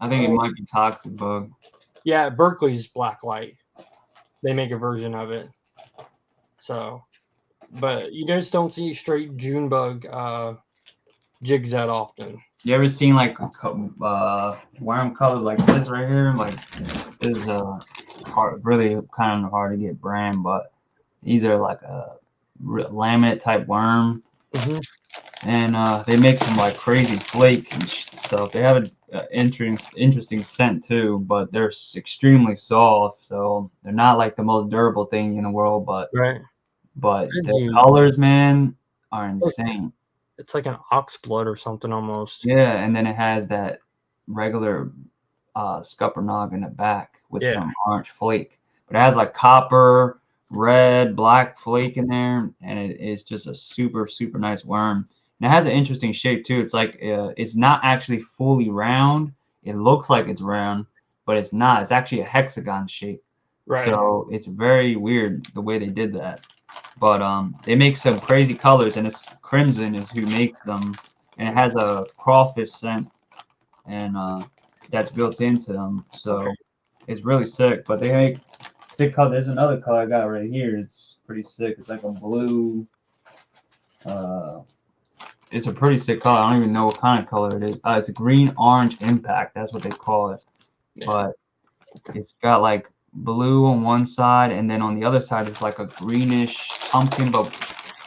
I think it might be toxic bug.
Yeah, Berkeley's blacklight. They make a version of it. So, but you just don't see straight June bug jigs that often.
You ever seen like worm colors like this right here? Like this is really kind of hard to get brand, but these are like a laminate type worm, and they make some like crazy flake and stuff. They have an interesting scent too, but they're extremely soft, so they're not like the most durable thing in the world. But the colors, man, are insane.
It's like an ox blood or something almost.
Yeah, and then it has that regular scuppernong in the back with some orange flake. But it has like copper, red, black flake in there, and it is just a super, super nice worm. And it has an interesting shape too. It's like it's not actually fully round. It looks like it's round, but it's not. It's actually a hexagon shape. Right. So it's very weird the way they did that. But they make some crazy colors, and it's Crimson is who makes them, and it has a crawfish scent, and that's built into them. So it's really sick. But they make sick color. There's another color I got right here. It's pretty sick. It's like a blue. It's a pretty sick color. I don't even know what kind of color it is. It's a green orange impact. That's what they call it. Yeah. But it's got like blue on one side, and then on the other side it's like a greenish pumpkin, but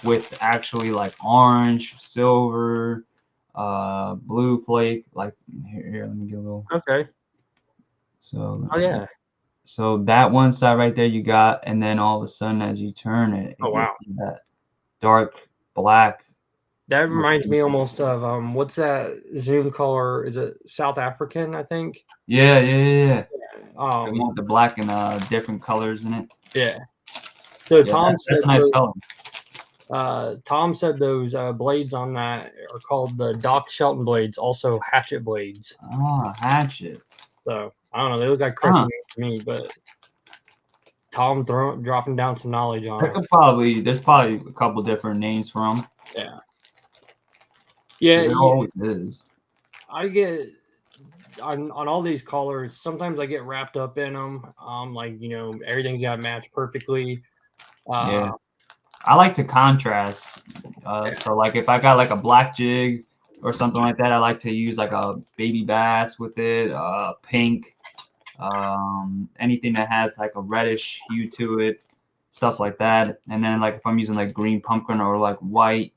with actually like orange, silver, blue flake. Like here, let me get a little.
Okay.
So.
Oh yeah.
So that one side right there you got, and then all of a sudden as you turn it, it gets that dark black.
That reminds me almost of what's that Zoom color? Is it South African? I think.
Yeah. The black and different colors in it.
Yeah. So Tom said
that's a nice color.
Tom said those blades on that are called the Doc Shelton blades, also hatchet blades.
Oh, hatchet.
So I don't know. They look like crescent to me, but Tom dropping down some knowledge on it.
There's probably a couple different names for them.
Yeah. Yeah,
it always is.
I get on all these colors. Sometimes I get wrapped up in them. Like everything's got to match perfectly.
Yeah, I like to contrast. So like if I got like a black jig or something like that, I like to use like a baby bass with it, pink, anything that has like a reddish hue to it, stuff like that. And then like if I'm using like green pumpkin or like white,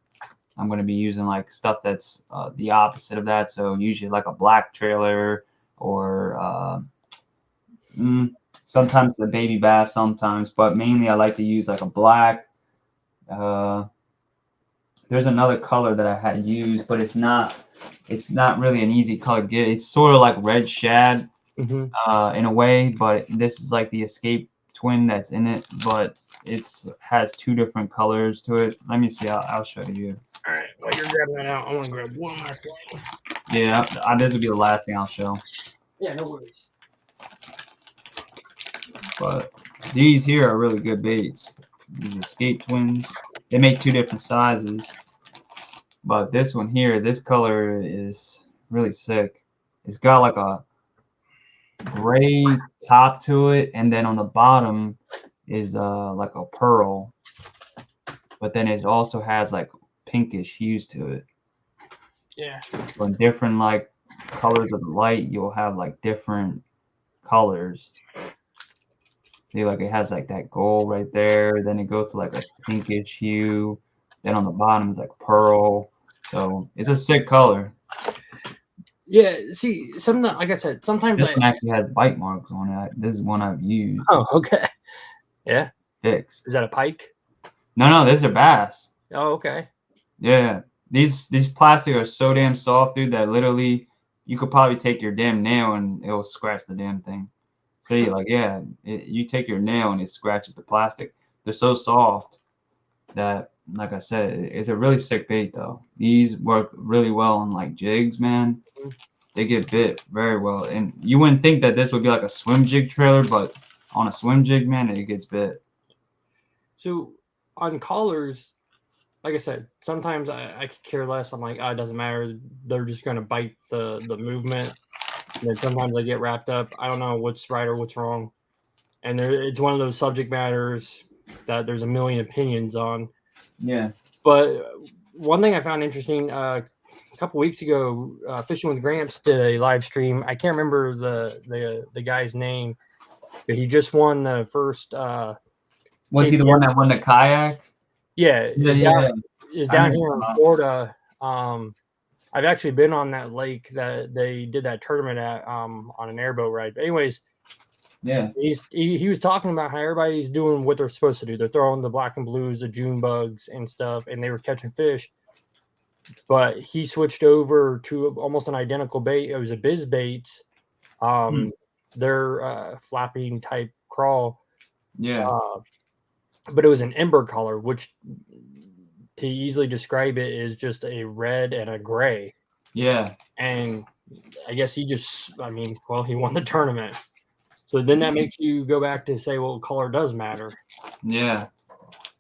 I'm going to be using like stuff that's the opposite of that. So usually like a black trailer or sometimes the baby bass sometimes, but mainly I like to use like a black. There's another color that I had used, but it's not really an easy color to get. It's sort of like red shad in a way, but this is like the escape twin that's in it, but has two different colors to it. Let me see. I'll show you.
All right, while you're grabbing that out, I want to grab one last one.
Yeah, this will be the last thing I'll show.
Yeah, no worries.
But these here are really good baits. These Escape Twins. They make 2 different sizes. But this one here, this color is really sick. It's got like a gray top to it, and then on the bottom is like a pearl. But then it also has like pinkish hues to it.
Yeah.
So in different like colors of the light, you'll have like different colors. See, like it has like that gold right there. Then it goes to like a pinkish hue. Then on the bottom is like pearl. So it's a sick color.
Yeah. See, something like I said, sometimes
This one actually has bite marks on it. This is one I've used.
Oh, okay. Yeah.
Fixed.
Is that a pike?
No, this is a bass.
Oh, okay.
Yeah. These plastic are so damn soft, dude, that literally you could probably take your damn nail and it'll scratch the damn thing. So like, yeah, you take your nail and it scratches the plastic. They're so soft that, like I said, it's a really sick bait though. These work really well on like jigs, man. They get bit very well, and you wouldn't think that this would be like a swim jig trailer, but on a swim jig, man, it gets bit.
So on collars, like I said, sometimes I could care less. I'm like, oh, it doesn't matter. They're just going to bite the movement. And then sometimes I get wrapped up. I don't know what's right or what's wrong. And it's one of those subject matters that there's a million opinions on.
Yeah.
But one thing I found interesting, a couple weeks ago, Fishing with Gramps did a live stream. I can't remember the guy's name, but he just won the first.
Was he the one that won the kayak?
Yeah, is down here in
that.
Florida. I've actually been on that lake that they did that tournament at on an airboat ride. But anyways,
yeah,
he was talking about how everybody's doing what they're supposed to do. They're throwing the black and blues, the June bugs and stuff, and they were catching fish. But he switched over to almost an identical bait. It was a biz baits. Their flapping type crawl.
Yeah.
But it was an ember color, which to easily describe it is just a red and a gray.
Yeah.
And I guess he won the tournament. So then that makes you go back to say, well, color does matter.
Yeah.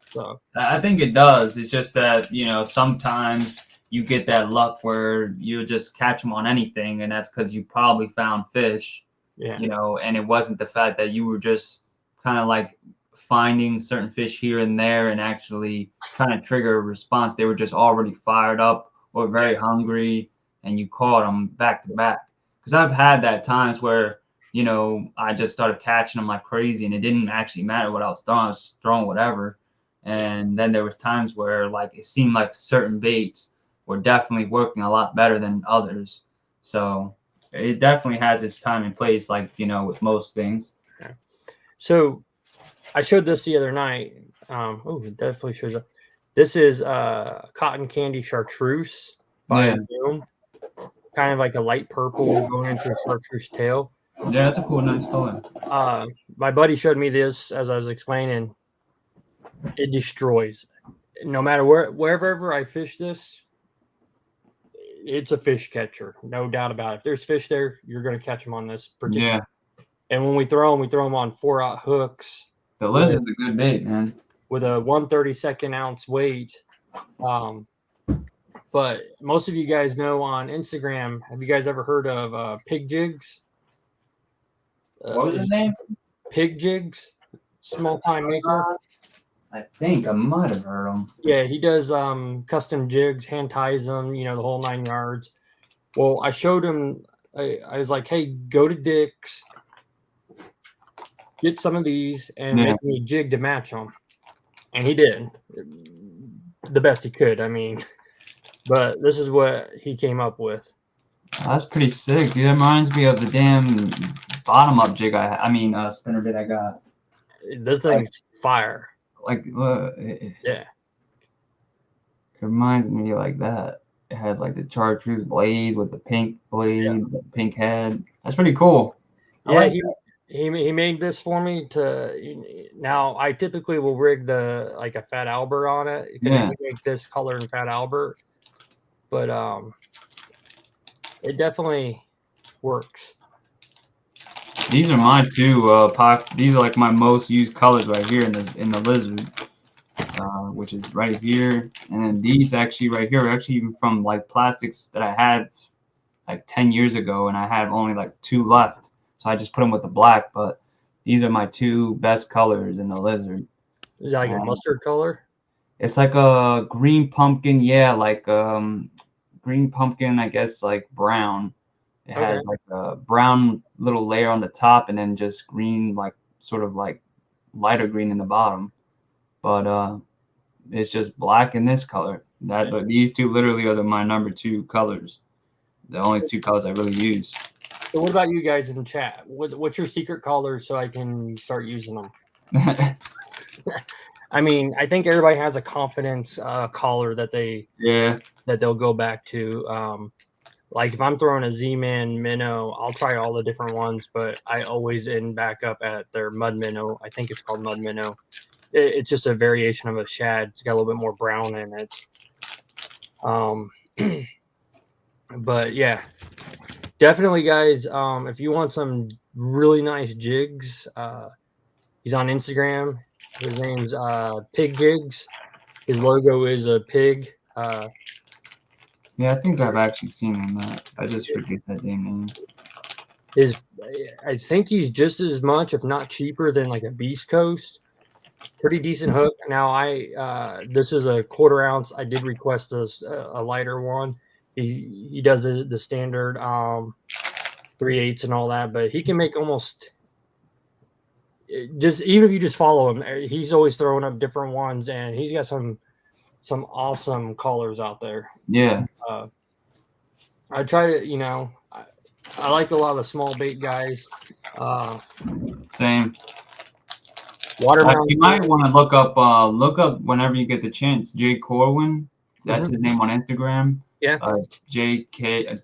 So
I think it does. It's just that, sometimes you get that luck where you just catch them on anything, and that's because you probably found fish.
Yeah.
And it wasn't the fact that you were just kind of like finding certain fish here and there and actually trying to trigger a response. They were just already fired up or very hungry, and you caught them back to back. Because I've had that times where, I just started catching them like crazy, and it didn't actually matter what I was throwing. I was just throwing whatever. And then there were times where like it seemed like certain baits were definitely working a lot better than others. So it definitely has its time and place, like, with most things.
Yeah. So I showed this the other night. It definitely shows up. This is cotton candy chartreuse by Zoom. Kind of like a light purple going into a chartreuse tail.
Yeah, that's a cool, nice color.
My buddy showed me this as I was explaining. It destroys. No matter wherever I fish this, it's a fish catcher, no doubt about it. If there's fish there, you're going to catch them on this particular.
Yeah.
And when we throw them on 4-aught hooks.
The lizard's a good bait, man.
With a 1/32 ounce weight. But most of you guys know on Instagram, have you guys ever heard of Pig Jigs?
What was his name?
Pig Jigs, small time maker.
I think I might have heard him.
Yeah, he does custom jigs, hand ties them, the whole 9 yards. Well, I showed him. I was like, hey, go to Dick's, get some of these, and make me a jig to match them. And he did the best he could. But this is what he came up with.
That's pretty sick, dude. That reminds me of the damn bottom up jig spinner bait I got.
This thing's fire.
Yeah. It reminds me like that. It has like the chartreuse blades with the pink blade, the pink head. That's pretty cool.
Yeah, he made this for me now I typically will rig a Fat Albert on it because you can make this color in Fat Albert. But it definitely works.
These are my two these are like my most used colors right here in the lizard, which is right here, and then these actually right here are actually even from like plastics that I had like 10 years ago, and I have only like 2 left, so I just put them with the black. But these are my 2 best colors in the lizard.
Is that like a mustard color?
It's like a green pumpkin, yeah, like green pumpkin, I guess, like brown. It
Okay.
has like a brown little layer on the top, and then just green, like sort of like lighter green in the bottom. But it's just black in this color. But these two literally are my number 2 colors. The only 2 colors I really use.
So what about you guys in the chat? What's your secret color so I can start using them? I mean, I think everybody has a confidence collar that they'll go back to. Like if I'm throwing a Z-Man minnow, I'll try all the different ones, but I always end back up at their mud minnow. I think it's called mud minnow. It's just a variation of a shad. It's got a little bit more brown in it. But yeah, definitely, guys. If you want some really nice jigs, he's on Instagram. His name's Pig Jigs. His logo is a pig.
Yeah, I think I've actually seen him. I just forget that damn name.
I think he's just as much, if not cheaper, than like a Beast Coast. Pretty decent hook. Now this is a 1/4 ounce. I did request a lighter one. He does the standard 3/8 and all that, but he can make almost just, even if you just follow him, he's always throwing up different ones, and he's got some awesome colors out there.
Yeah.
I try to, I like a lot of the small bait guys.
Same.
Watermelon.
You might want to look up whenever you get the chance. Jay Corwin, that's his name on Instagram.
Yeah.
Not JK,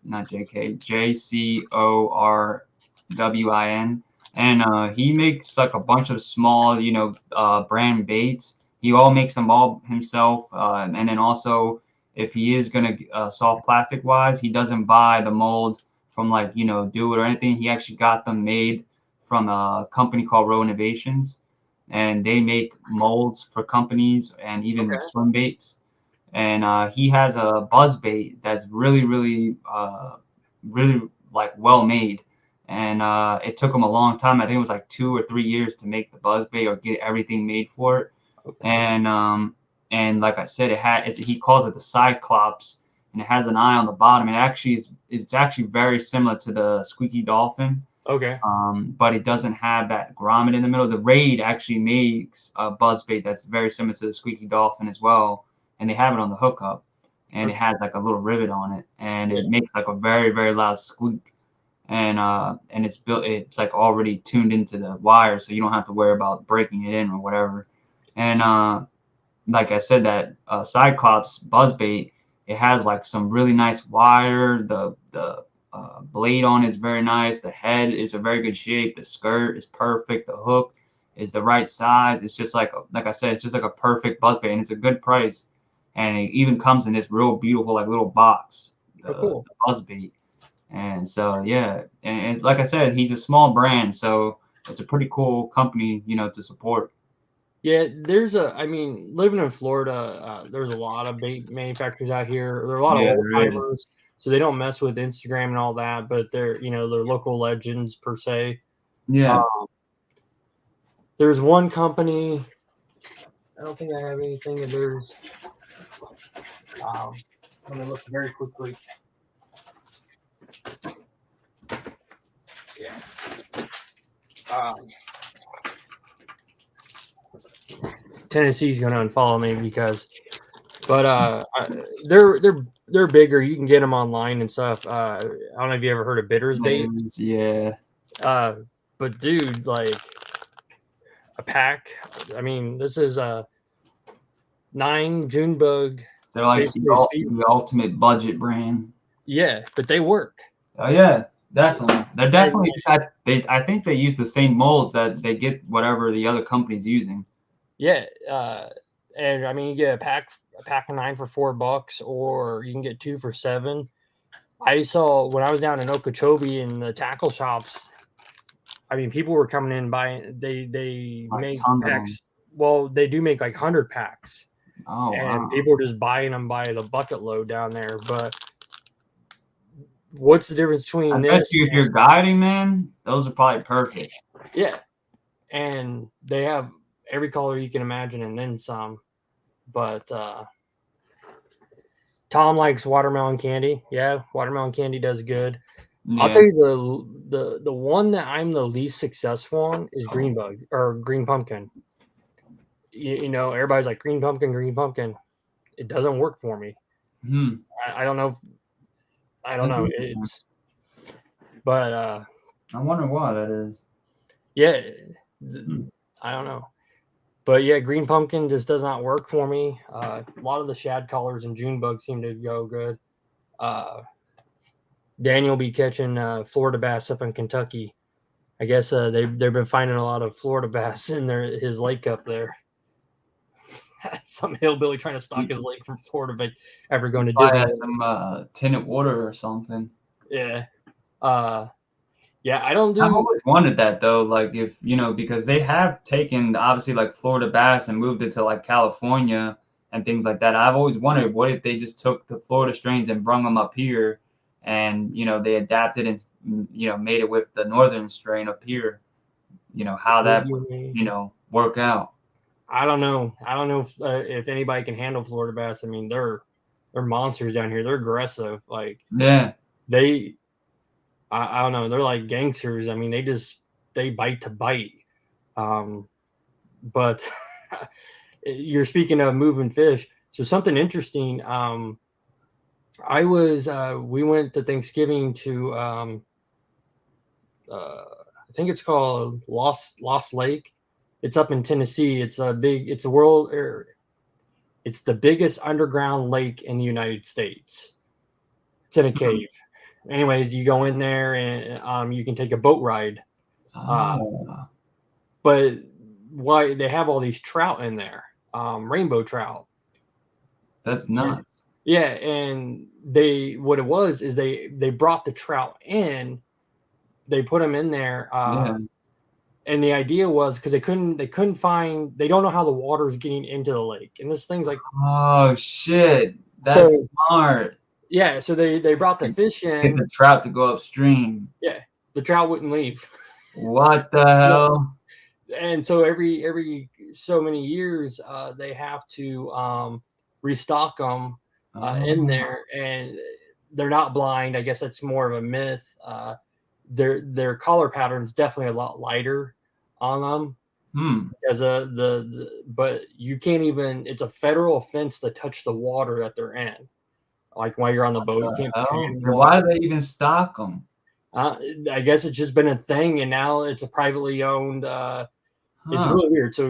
JCORWIN, and he makes like a bunch of small, brand baits. He all makes them all himself, and then also if he is gonna soft plastic wise, he doesn't buy the mold from like Do It or anything. He actually got them made from a company called Row Innovations, and they make molds for companies and even swim baits. And he has a buzz bait that's really, really, really like well made. And it took him a long time. I think it was like 2 or 3 years to make the buzz bait or get everything made for it. And like I said, he calls it the Cyclops, and it has an eye on the bottom. It's actually very similar to the Squeaky Dolphin.
Okay.
But it doesn't have that grommet in the middle. The Raid actually makes a buzz bait that's very similar to the Squeaky Dolphin as well, and they have it on the HookUp, and it has like a little rivet on it, and it makes like a very, very loud squeak, and it's like already tuned into the wire, so you don't have to worry about breaking it in or whatever. And like I said, that Cyclops buzz bait, it has like some really nice wire. The blade on it is very nice. The head is a very good shape. The skirt is perfect. The hook is the right size. It's just like I said, it's just like a perfect buzz bait, and it's a good price. And it even comes in this real beautiful like little box, the buzz bait. And so yeah, and like I said, he's a small brand, so it's a pretty cool company, to support.
Yeah, I mean, living in Florida, there's a lot of bait manufacturers out here. There are a lot of old timers, so they don't mess with Instagram and all that, but they're local legends per se.
Yeah.
There's one company. I don't think I have anything of theirs. Let me look very quickly. Yeah. Tennessee's going to unfollow me they're bigger. You can get them online and stuff. I don't know if you ever heard of Bitters Bait.
Yeah.
But dude, like a pack. I mean, this is a 9 June bug.
They're like the ultimate budget brand.
Yeah, but they work.
Oh yeah, definitely. They're definitely. I think they use the same molds that they get whatever the other company's using.
Yeah, and I mean, you get a pack of 9 for $4, or you can get 2 for $7. I saw when I was down in Okeechobee in the tackle shops. I mean, people were coming in buying. They
Like
make
tons of them.
packs. Well, they do make like 100 packs,
Oh
and
wow.
people are just buying them by the bucket load down there. But what's the difference between
I bet
this?
you if you're guiding, man, those are probably perfect.
Yeah, and they have every color you can imagine and then some. But Tom likes watermelon candy. Yeah, watermelon candy does good. I'll tell
Yeah.
you the one that I'm the least successful on is green bug or green pumpkin. You know, everybody's like green pumpkin, green pumpkin. It doesn't work for me.
Hmm.
I don't know. I don't
That's
know.
interesting.
But
I wonder why that is.
yeah,
Hmm.
I don't know. But yeah, green pumpkin just does not work for me. A lot of the shad colors and June bug seem to go good. Daniel be catching Florida bass up in Kentucky. I guess they've been finding a lot of Florida bass in his lake up there. Some hillbilly trying to stock his lake from Florida, but after going to
Probably
Disney.
has some tinted water or something.
Yeah. Yeah, I don't
I've
do.
always wanted that though, like if you know, because they have taken obviously like Florida bass and moved it to like California and things like that. I've always wondered what if they just took the Florida strains and brung them up here, and you know they adapted and you know made it with the northern strain up here. You know how that would you know work out.
I don't know. I don't know if anybody can handle Florida bass. I mean, they're monsters down here. They're aggressive. Like
Yeah.
they, I don't know. They're like gangsters. I mean, they bite to bite. But you're speaking of moving fish. So something interesting. We went to Thanksgiving to I think it's called Lost Lake. It's up in Tennessee. It's it's the biggest underground lake in the United States. It's in a cave. Anyways, you go in there and you can take a boat ride.
Oh,
But why they have all these trout in there, rainbow trout.
that's
And,
nuts.
yeah, and what it was is they brought the trout in, they put them in there,
Yeah.
and the idea was because they couldn't find, they don't know how the water is getting into the lake, and this thing's like,
Oh shit, that's
so
smart.
yeah, so they brought the
Like,
fish
get
in.
the trout to go upstream.
Yeah, the trout wouldn't leave.
What the hell?
And so every so many years they have to restock them in
Oh,
there, and they're not blind. I guess that's more of a myth. Their color pattern's definitely a lot lighter on them
hmm.
as but you can't even, it's a federal offense to touch the water that they're in, like while you're on the boat you can't put your
Hell?
hand in the
Then why
water.
do they even stock them?
I guess it's just been a thing, and now it's a privately owned it's
Huh.
really weird. So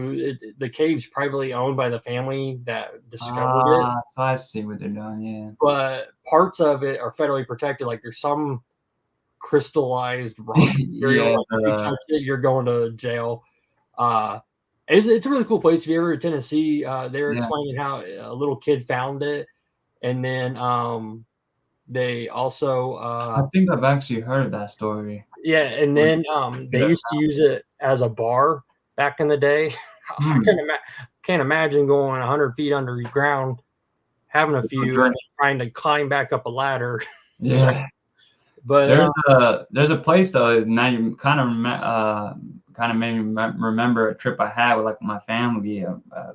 the cave's privately owned by the family that discovered it,
Ah, so I see what they're doing. Yeah.
but parts of it are federally protected. Like there's some crystallized rock material.
Yeah.
Like if you touch it, you're going to jail. Uh, it's a really cool place. If you ever in Tennessee, they're
Yeah.
explaining how a little kid found it, and then they also
I think I've actually heard of that story.
yeah, and then they used to use it as a bar back in the day. I
Hmm.
can't imagine going 100 feet underground, having a few, and
Drink.
then trying to climb back up a ladder.
Yeah.
But
There's a place though. Is now you kind of made me remember a trip I had with like my family,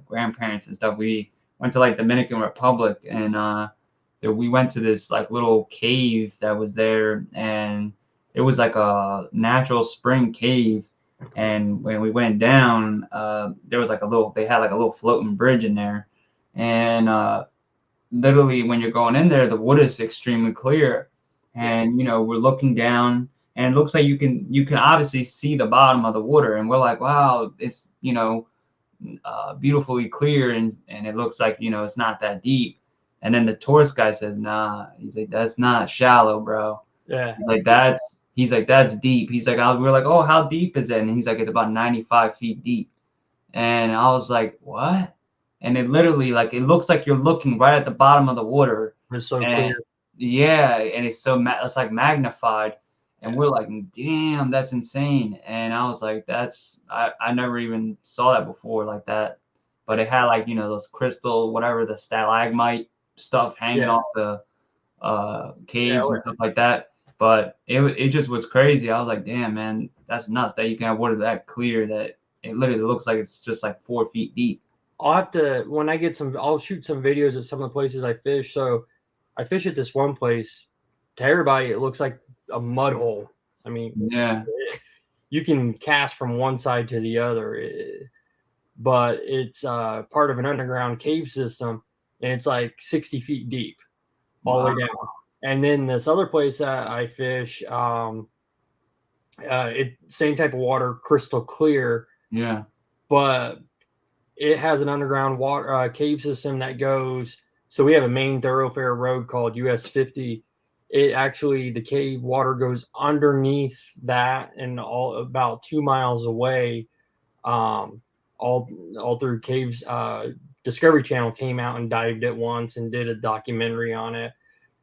grandparents and stuff. We went to like Dominican Republic, and we went to this like little cave that was there, and it was like a natural spring cave. And when we went down, there was like they had like a little floating bridge in there, and literally when you're going in there, the water is extremely clear, and you know we're looking down, and it looks like you can obviously see the bottom of the water, and we're like, wow, it's beautifully clear, and it looks like it's not that deep. And then the tourist guy says, nah, he's like, that's not shallow, bro.
yeah,
He's like, that's deep. He's like, we're like, oh, how deep is it? And he's like, it's about 95 feet deep. And I was like, what? And it literally, like, it looks like you're looking right at the bottom of the water.
it's so
And
clear.
Yeah, and it's like magnified, and we're like, damn, that's insane. And I was like, I never even saw that before like that. But it had like, those crystal, whatever, the stalagmite stuff hanging
Yeah,
off the
yeah,
caves and stuff like that. But it just was crazy. I was like, damn, man, that's nuts that you can have water that clear that it literally looks like it's just like 4 feet deep.
I'll have to, when I get some, I'll shoot some videos of some of the places I fish. So I fish at this one place. To everybody, it looks like a mud hole. I mean,
Yeah.
you can cast from one side to the other, but it's part of an underground cave system, and it's like 60 feet deep all the way down. And then this other place that I fish, it same type of water, crystal clear.
Yeah.
But it has an underground water cave system that goes. So we have a main thoroughfare road called US 50. It actually, the cave water goes underneath that and all about 2 miles away. All through caves. Discovery Channel came out and dived it once and did a documentary on it.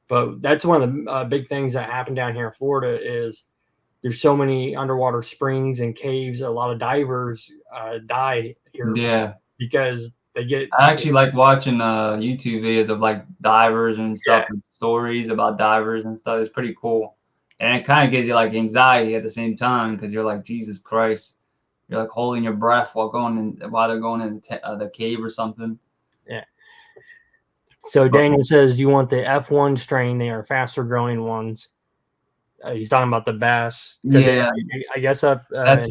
But that's one of the big things that happened down here in Florida is there's so many underwater springs and caves. A lot of divers die here
Yeah.
because they get.
I actually like watching YouTube videos of like divers and stuff, and stories about divers and stuff. It's pretty cool, and it kind of gives you like anxiety at the same time because you're like, Jesus Christ, you're like holding your breath while they're going in the cave or something.
Yeah. So Daniel says you want the F1 strain. They are faster growing ones. He's talking about the bass.
Yeah,
I guess up
that's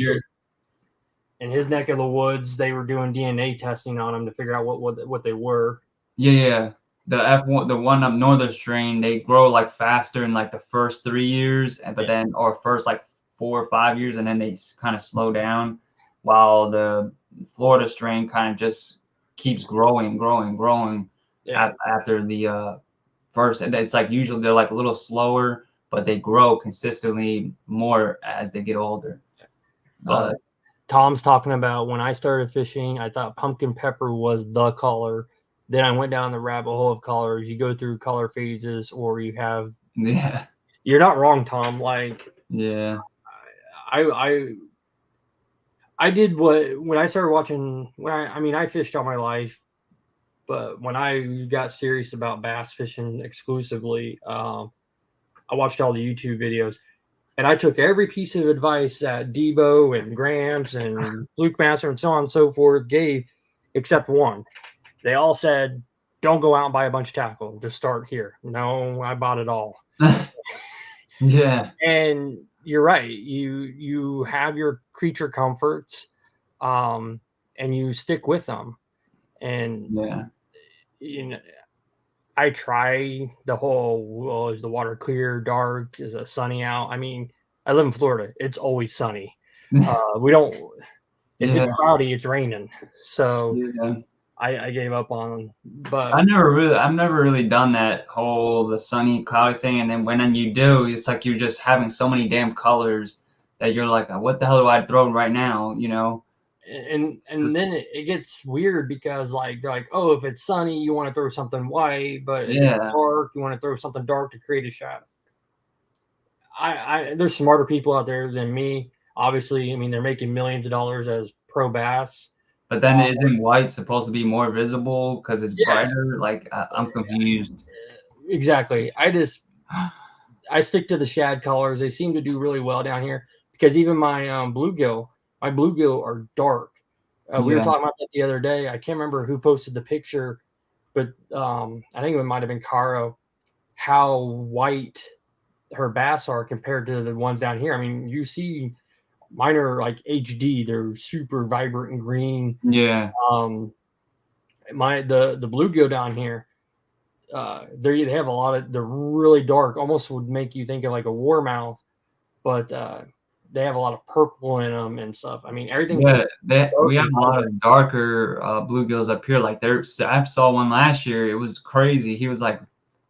in his neck of the woods, they were doing DNA testing on them to figure out what they were.
Yeah. The F1, the one up northern strain, they grow like faster in like the first 3 years, but then or first like 4 or 5 years, and then they kind of slow down, while the Florida strain kind of just keeps growing.
Yeah.
After the first, and it's like usually they're like a little slower, but they grow consistently more as they get older. But
Tom's talking about when I started fishing, I thought pumpkin pepper was the color. Then I went down the rabbit hole of colors. You go through color phases, or you have.
yeah,
You're not wrong, Tom. Like,
yeah,
I did when I started watching. I fished all my life, but when I got serious about bass fishing exclusively, I watched all the YouTube videos. And I took every piece of advice that Debo and Gramps and Fluke Master and so on and so forth gave, except one. They all said, don't go out and buy a bunch of tackle. Just start here. No, I bought it all.
yeah.
And you're right. You have your creature comforts, and you stick with them. And I try the whole, well, is the water clear, dark, is it sunny out? I mean, I live in Florida. It's always sunny. We don't, if it's cloudy, it's raining. So I gave up on, but
I've never really done that whole the sunny cloudy thing. And then when you do, it's like you're just having so many damn colors that you're like, what the hell do I throw right now?
And then it gets weird because like they're like, oh, if it's sunny, you want to throw something white, but if it's dark, you want to throw something dark to create a shadow. There's smarter people out there than me. Obviously, I mean they're making millions of dollars as pro bass.
But then isn't white supposed to be more visible because it's brighter? Like I'm confused.
Exactly. I stick to the shad colors. They seem to do really well down here because even my bluegill are dark. We were talking about that the other day. I can't remember who posted the picture, but I think it might have been Caro, how white her bass are compared to the ones down here. I mean, you see mine are like HD. They're super vibrant and green.
Yeah.
The bluegill down here, they have a lot of, they're really dark, almost would make you think of like a warmouth, but they have a lot of purple in them and stuff. I mean, everything.
We have a lot of darker bluegills up here. Like I saw one last year. It was crazy. He was like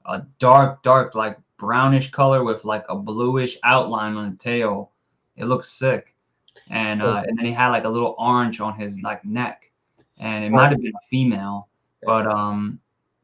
a dark, like brownish color with like a bluish outline on the tail. It looks sick. And then he had like a little orange on his like neck, and it might have been a female, but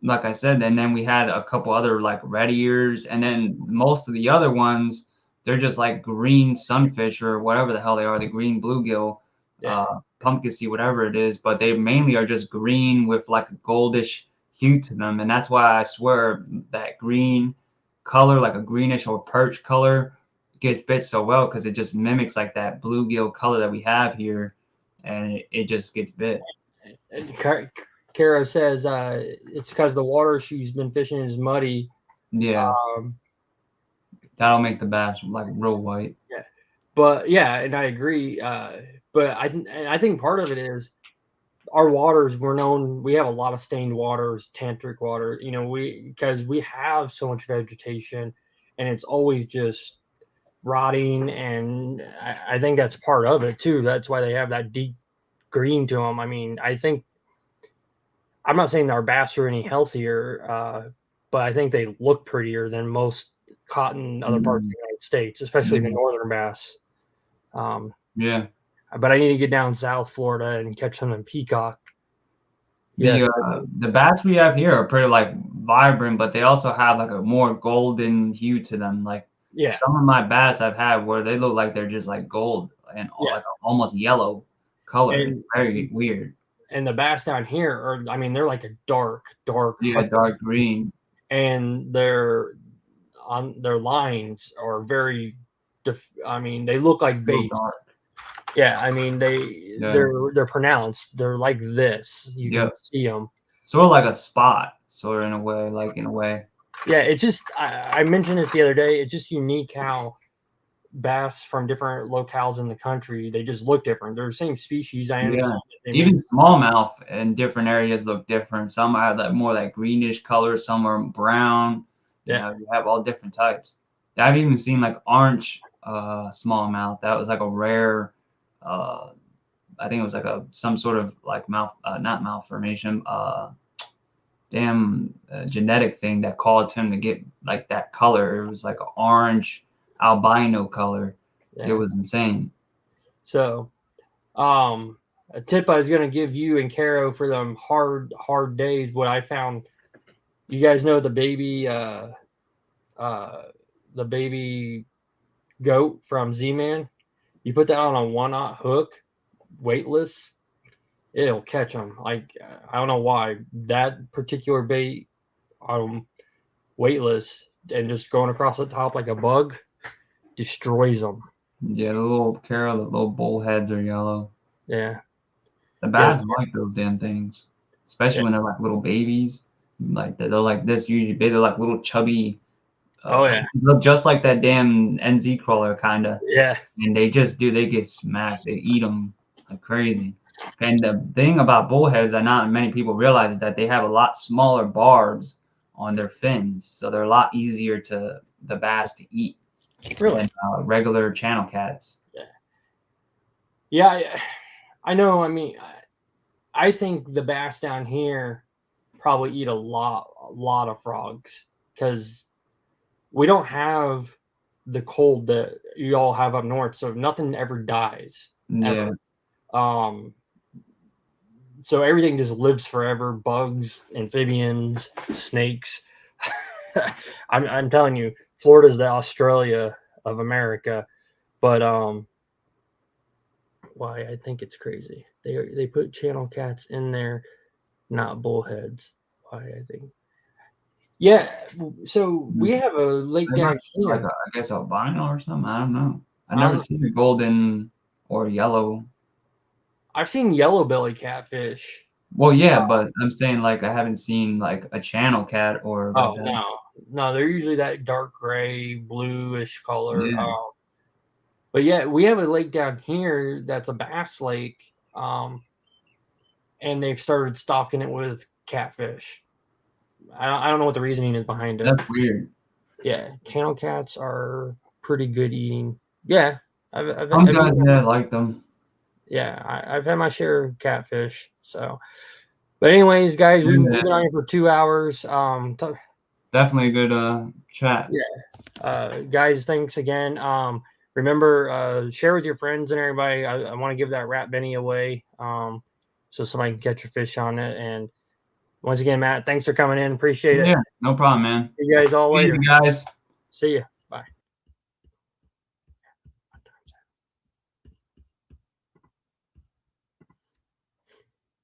like I said, and then we had a couple other like red ears, and then most of the other ones, they're just like green sunfish or whatever the hell they are, the green bluegill,
Yeah.
pumpkin sea, whatever it is, but they mainly are just green with like a goldish hue to them, and that's why I swear that green color, like a greenish or perch color, gets bit so well because it just mimics like that bluegill color that we have here, and it just gets bit.
And Kara says it's because the water she's been fishing is muddy.
Yeah,
Um,
that'll make the bass like real white.
yeah, but yeah, and I agree. But I think part of it is our waters. We're known. We have a lot of stained waters, tantric water. You know, because we have so much vegetation, and it's always just rotting. And I think that's part of it too. That's why they have that deep green to them. I mean, I think I'm not saying our bass are any healthier, but I think they look prettier than most caught in other parts of the United States, especially the northern bass.
Yeah.
But I need to get down South Florida and catch some in peacock.
The
Yes.
the bats we have here are pretty like vibrant, but they also have like a more golden hue to them. Like
Yeah.
some of my bats I've had where they look like they're just like gold and
Yeah.
like almost yellow color. It's
And
very weird.
the bass down here are, I mean, they're like a dark
Yeah, dark green.
and their lines are very I mean, they look like
Real
baits.
dark.
Yeah, I mean they're pronounced. They're like this. You can see them.
Sort of like a spot, sort of in a way, like in a way.
Yeah, it just I mentioned it the other day. It's just unique how bass from different locales in the country, they just look different. They're the same species. I understand.
Yeah. Even smallmouth in different areas look different. Some have that more like greenish color, some are brown. You know, you have all different types. I've even seen like orange smallmouth. That was like a rare I think it was like some sort of like not malformation, genetic thing that caused him to get like that color. It was like an orange albino color. It was insane.
So, a tip I was gonna give you and Caro for them hard days. What I found, you guys know the baby goat from Z-Man. You put that on a 1/0 hook, weightless, it'll catch them. Like I don't know why that particular bait, weightless and just going across the top like a bug, destroys them.
Yeah, the little bullheads are yellow.
Yeah.
The bass like those damn things, especially when they're like little babies. Like they're like this usually big. They're like little chubby. Look just like that damn NZ crawler kind of.
Yeah.
And they get smacked. They eat them like crazy. And the thing about bullheads that not many people realize is that they have a lot smaller barbs on their fins, so they're a lot easier to the bass to eat.
Really?
Than regular channel cats.
Yeah. Yeah, I know. I mean, I think the bass down here probably eat a lot of frogs because we don't have the cold that you all have up north, so nothing ever dies.
Yeah.
Ever. So everything just lives forever. Bugs, amphibians, snakes. I'm telling you, Florida's the Australia of America. But why I think it's crazy. They put channel cats in there, not bullheads. Why I think. Yeah, so we have a lake down here.
Like I guess albino or something. I don't know. I've never seen a golden or yellow.
I've seen yellow belly catfish.
Well, yeah, but I'm saying like I haven't seen like a channel cat or. Like
no, they're usually that dark gray, bluish color.
Yeah.
But yeah, we have a lake down here that's a bass lake, and they've started stocking it with catfish. I don't know what the reasoning is behind it.
That's weird.
Yeah, channel cats are pretty good eating. Yeah,
Some guys like them.
Yeah, I've had my share of catfish. So, but anyways, guys, we've been on here for 2 hours.
Definitely a good chat.
Yeah, guys, thanks again. Remember, share with your friends and everybody. I want to give that rat Benny away, so somebody can catch a fish on it. And Once again, Matt, thanks for coming in. Appreciate it.
Yeah, no problem, man.
See you guys all later.
Easy, guys.
See ya.